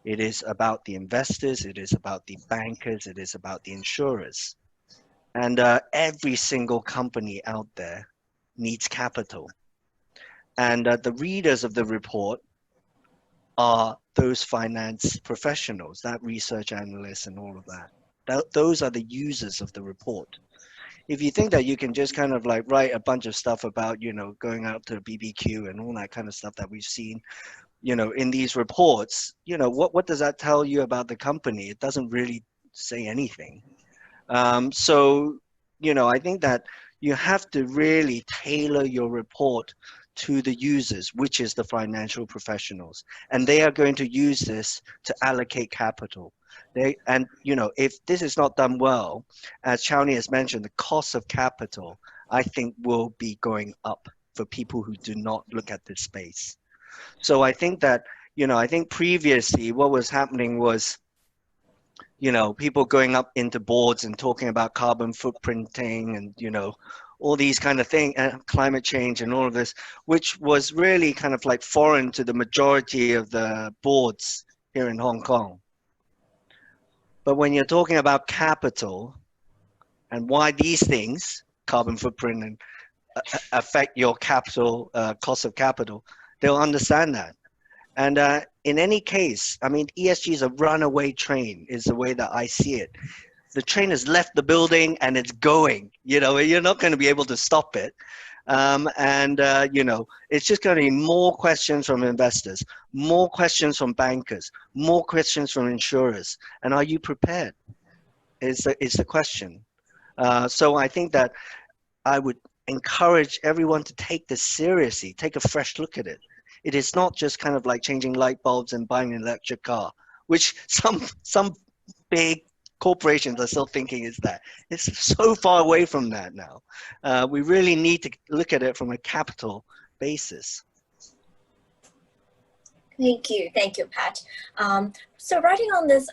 It is about the investors, it is about the bankers, it is about the insurers. And every single company out there needs capital. And the readers of the report are those finance professionals, that research analysts and all of that. Those are the users of the report. If you think that you can just kind of like write a bunch of stuff about, going out to a BBQ and all that kind of stuff that we've seen, in these reports, what does that tell you about the company? It doesn't really say anything. So, I think that you have to really tailor your report to the users, which is the financial professionals. And they are going to use this to allocate capital. If this is not done well, as Chani has mentioned, the cost of capital, I think, will be going up for people who do not look at this space. So I think that, I think previously what was happening was, people going up into boards and talking about carbon footprinting and, all these kind of things, and climate change and all of this, which was really kind of like foreign to the majority of the boards here in Hong Kong. But when you're talking about capital and why these things, carbon footprint, and affect your capital, cost of capital, they'll understand that. And in any case, ESG is a runaway train, is the way that I see it. The train has left the building and it's going, you're not going to be able to stop it. You know, it's just going to be more questions from investors, more questions from bankers, more questions from insurers. And are you prepared? Is the question. So I think that I would encourage everyone to take this seriously, take a fresh look at it. It is not just kind of like changing light bulbs and buying an electric car, which some big corporations are still thinking is that. It's so far away from that now. We really need to look at it from a capital basis. Thank you, Pat. So writing on this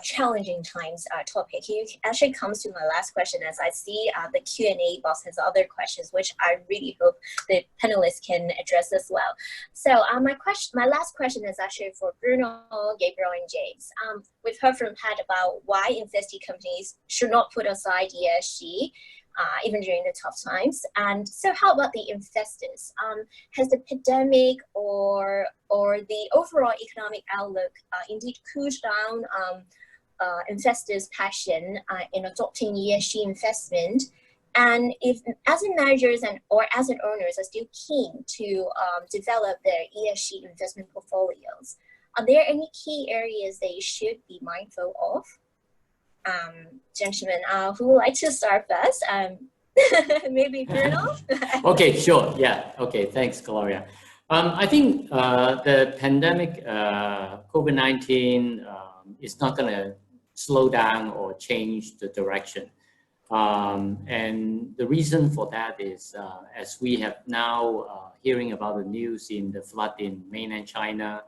challenging times topic, it actually comes to my last question as I see the Q&A box has other questions, which I really hope the panelists can address as well. So my last question is actually for Bruno, Gabriel, and James. We've heard from Pat about why investee companies should not put aside ESG, even during the tough times. And so how about the investors? Has the pandemic or the overall economic outlook indeed cooled down investors' passion in adopting ESG investment? And if asset managers or asset owners are still keen to develop their ESG investment portfolios, are there any key areas they should be mindful of? Gentlemen, who would like to start first? Maybe Bruno? Okay, sure. Yeah. Okay. Thanks, Gloria. I think the pandemic, COVID-19, is not going to slow down or change the direction. And the reason for that is, as we have now hearing about the news in the flood in mainland China,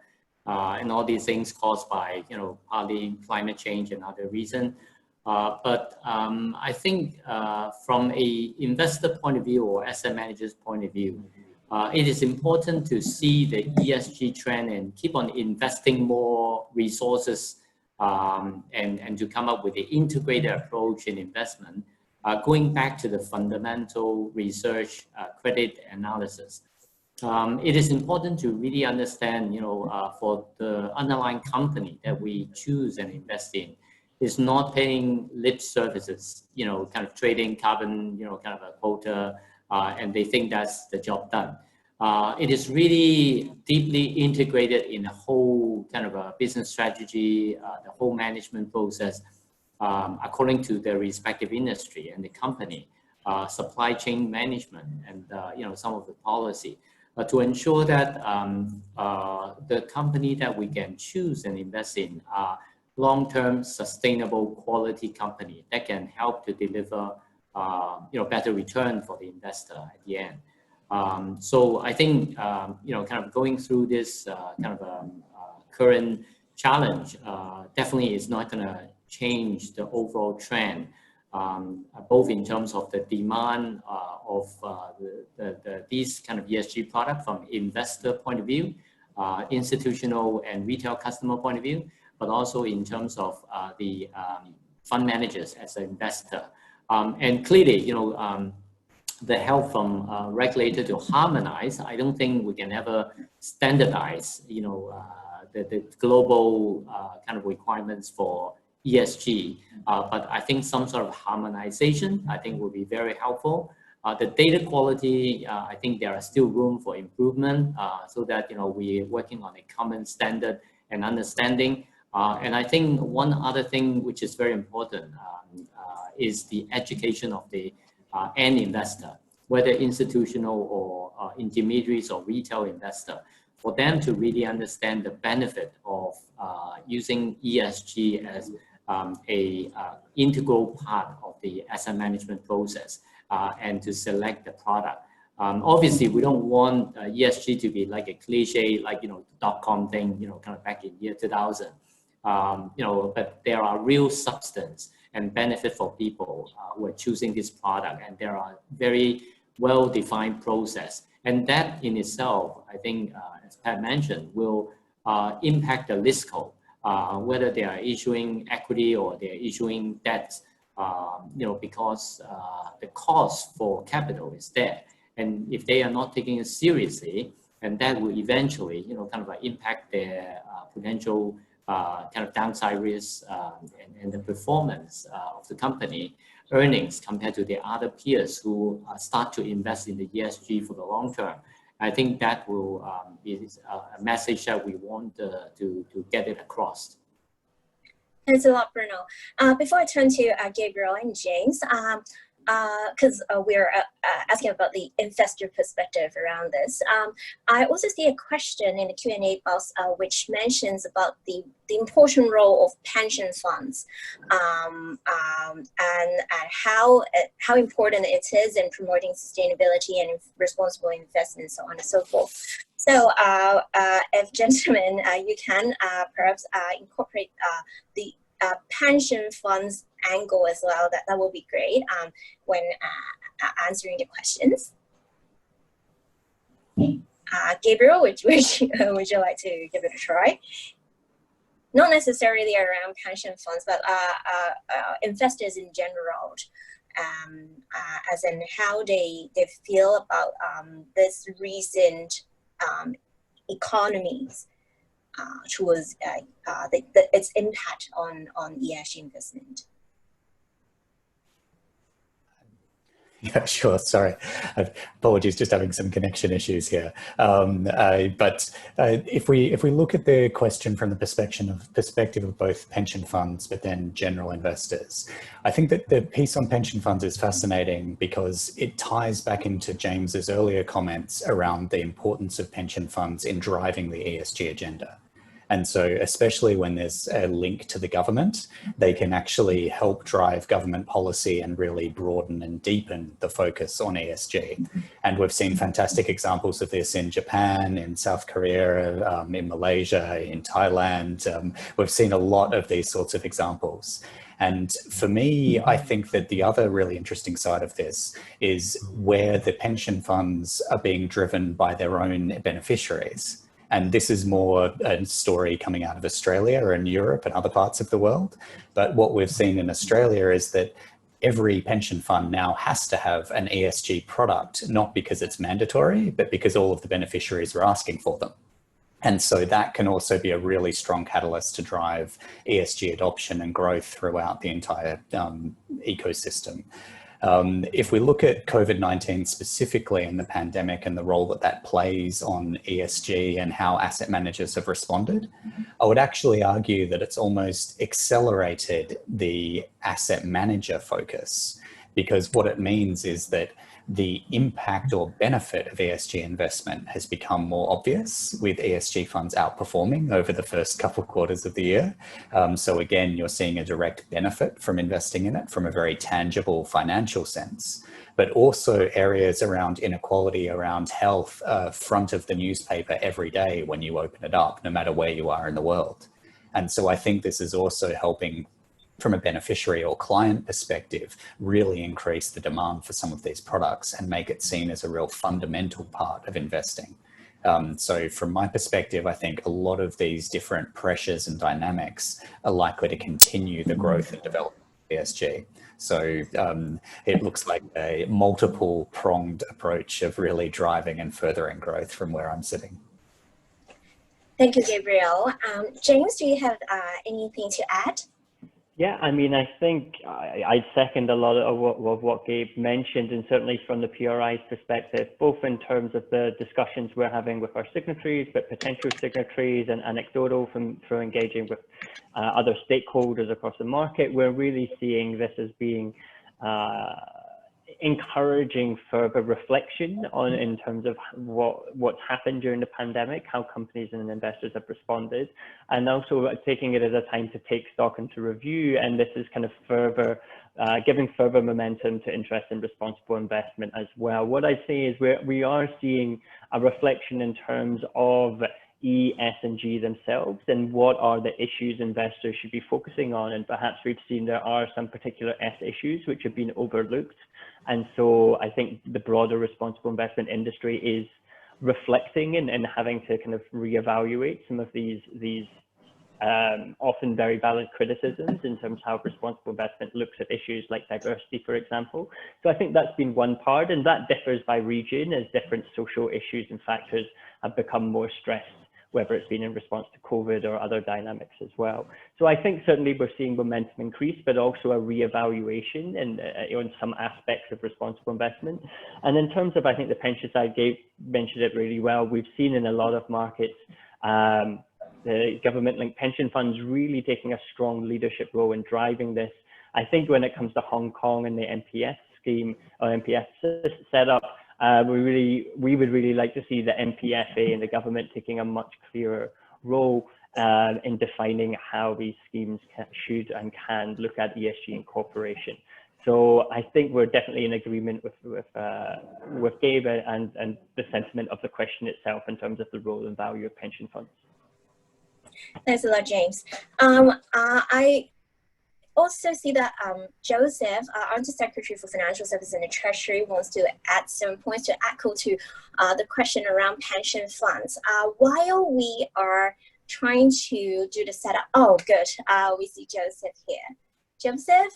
and all these things caused by, partly climate change and other reasons. But I think from a investor point of view or asset manager's point of view, it is important to see the ESG trend and keep on investing more resources and to come up with the integrated approach in investment, going back to the fundamental research, credit analysis. It is important to really understand, for the underlying company that we choose and invest in, is not paying lip services, kind of trading carbon, kind of a quota, and they think that's the job done. It is really deeply integrated in a whole kind of a business strategy, the whole management process, according to the respective industry and the company, supply chain management, and some of the policy. To ensure that the company that we can choose and invest in are long-term sustainable quality company that can help to deliver better return for the investor at the end. So I think kind of going through this kind of current challenge definitely is not going to change the overall trend, both in terms of the demand of these kind of ESG product from investor point of view, institutional and retail customer point of view, but also in terms of the fund managers as an investor. And clearly, the help from regulator to harmonize, I don't think we can ever standardize, the global kind of requirements for ESG, but I think some sort of harmonization, I think, will be very helpful. The data quality, I think there are still room for improvement, so that we're working on a common standard and understanding. And I think one other thing which is very important is the education of the end investor, whether institutional or intermediaries or retail investor, for them to really understand the benefit of using ESG as a integral part of the asset management process, and to select the product. Obviously, we don't want ESG to be like a cliche, like .com thing, kind of back in year 2000. But there are real substance and benefit for people who are choosing this product, and there are very well-defined process. And that in itself, I think, as Pat mentioned, will impact the listco, whether they are issuing equity or they're issuing debts, because the cost for capital is there. And if they are not taking it seriously, and that will eventually, kind of impact their potential kind of downside risk and the performance of the company. earnings compared to the other peers who start to invest in the ESG for the long term. I think that will be a message that we want to get it across. Thanks a lot, Bruno. Before I turn to Gabriel and James, because we're asking about the investor perspective around this, I also see a question in the Q&A box which mentions about the important role of pension funds and how important it is in promoting sustainability and responsible investment, so on and so forth. So if gentlemen, you can perhaps incorporate the pension funds angle as well, that will be great when answering the questions. Gabriel, would you like to give it a try? Not necessarily around pension funds, but investors in general, as in how they feel about this recent economies towards its impact on ESG investment. Yeah, sure. Sorry, apologies, just having some connection issues here. But if we look at the question from the perspective of both pension funds, but then general investors, I think that the piece on pension funds is fascinating because it ties back into James's earlier comments around the importance of pension funds in driving the ESG agenda. And so especially when there's a link to the government, they can actually help drive government policy and really broaden and deepen the focus on ESG. And we've seen fantastic examples of this in Japan, in South Korea, in Malaysia, in Thailand. We've seen a lot of these sorts of examples. And for me, I think that the other really interesting side of this is where the pension funds are being driven by their own beneficiaries. And this is more a story coming out of Australia and Europe and other parts of the world. But what we've seen in Australia is that every pension fund now has to have an ESG product, not because it's mandatory, but because all of the beneficiaries are asking for them. And so that can also be a really strong catalyst to drive ESG adoption and growth throughout the entire ecosystem. If we look at COVID-19 specifically and the pandemic and the role that that plays on ESG and how asset managers have responded, I would actually argue that it's almost accelerated the asset manager focus, because what it means is that the impact or benefit of ESG investment has become more obvious, with ESG funds outperforming over the first couple of quarters of the year. So again, you're seeing a direct benefit from investing in it from a very tangible financial sense, but also areas around inequality, around health, front of the newspaper every day when you open it up, no matter where you are in the world. And so I think this is also helping, from a beneficiary or client perspective, really increase the demand for some of these products and make it seen as a real fundamental part of investing. So from my perspective, I think a lot of these different pressures and dynamics are likely to continue the growth and development of ESG. So it looks like a multiple pronged approach of really driving and furthering growth from where I'm sitting. Thank you, Gabriel. James, do you have anything to add? Yeah, I mean, I think I'd second a lot of what Gabe mentioned, and certainly from the PRI's perspective, both in terms of the discussions we're having with our signatories, but potential signatories, and anecdotal through engaging with other stakeholders across the market. We're really seeing this as being encouraging further reflection on in terms of what's happened during the pandemic, how companies and investors have responded, and also taking it as a time to take stock and to review. And this is kind of further giving further momentum to interest in responsible investment as well. What I say is we are seeing a reflection in terms of E, S, and G themselves, and what are the issues investors should be focusing on. And perhaps we've seen there are some particular S issues which have been overlooked. And so I think the broader responsible investment industry is reflecting and having to kind of reevaluate some of these often very valid criticisms in terms of how responsible investment looks at issues like diversity, for example. So I think that's been one part, and that differs by region as different social issues and factors have become more stressed whether it's been in response to COVID or other dynamics as well. So I think certainly we're seeing momentum increase, but also a reevaluation in some aspects of responsible investment. And in terms of, I think the pension side, Gabe mentioned it really well. We've seen in a lot of markets, the government-linked pension funds really taking a strong leadership role in driving this. I think when it comes to Hong Kong and the MPF scheme or MPF setup, we would really like to see the MPFA and the government taking a much clearer role in defining how these schemes should and can look at ESG incorporation. So I think we're definitely in agreement with Gabe and the sentiment of the question itself in terms of the role and value of pension funds. Thanks a lot, James. I also see that Joseph, Under Secretary for Financial Services and the Treasury, wants to add some points to echo to the question around pension funds. While we are trying to do the setup, oh, good, we see Joseph here. Joseph,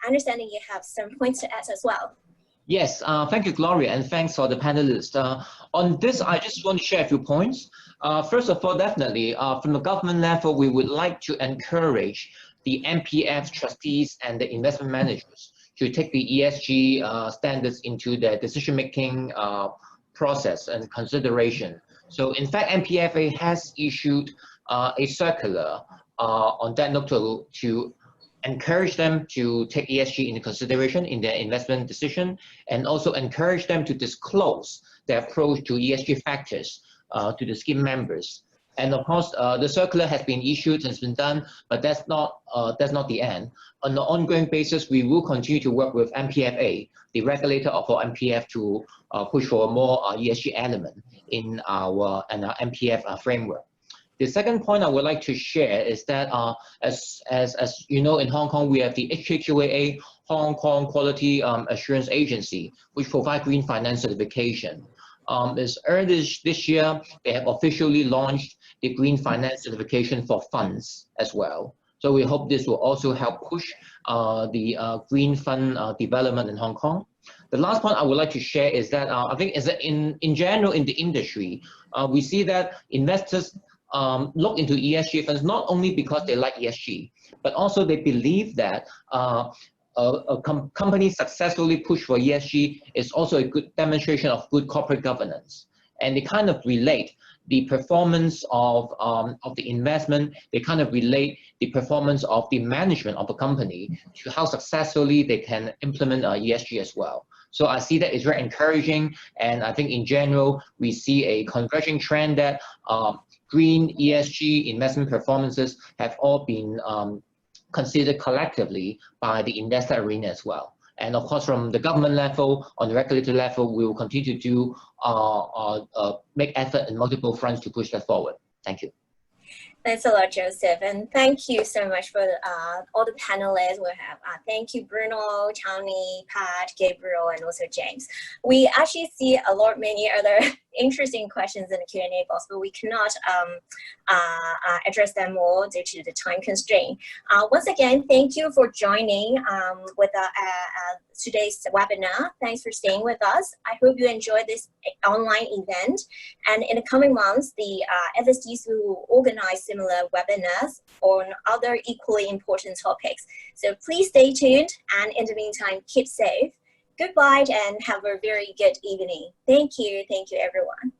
understanding you have some points to add as well. Yes, thank you, Gloria, and thanks for the panelists. On this, I just want to share a few points. First of all, definitely, from the government level, we would like to encourage the MPF trustees and the investment managers to take the ESG standards into their decision-making process and consideration. So in fact, MPFA has issued a circular on that note to encourage them to take ESG into consideration in their investment decision, and also encourage them to disclose their approach to ESG factors to the scheme members. And of course, the circular has been issued, has been done, but that's not the end. On an ongoing basis, we will continue to work with MPFA, the regulator of our MPF, to push for a more ESG element in our MPF framework. The second point I would like to share is that, as you know, in Hong Kong, we have the HKQAA, Hong Kong Quality Assurance Agency, which provide green finance certification. As early this year, they have officially launched the green finance certification for funds as well. So we hope this will also help push the green fund development in Hong Kong. The last point I would like to share is that I think is that in general in the industry, we see that investors look into ESG funds not only because they like ESG, but also they believe that a company successfully push for ESG is also a good demonstration of good corporate governance. And they kind of relate the performance of the investment, they kind of relate the performance of the management of a company to how successfully they can implement ESG as well. So I see that it's very encouraging, and I think in general, we see a converging trend that green ESG investment performances have all been considered collectively by the investor arena as well. And of course, from the government level, on the regulatory level, we will continue to do make effort in multiple fronts to push that forward. Thank you. Thanks a lot, Joseph, and thank you so much for all the panelists we have. Thank you, Bruno, Tony, Pat, Gabriel, and also James. We actually see many other interesting questions in the Q&A box, but we cannot address them all due to the time constraint. Once again, thank you for joining with today's webinar. Thanks for staying with us. I hope you enjoyed this online event. And in the coming months, the FSDC will organize similar webinars on other equally important topics. So please stay tuned, and in the meantime, keep safe. Goodbye and have a very good evening. Thank you everyone.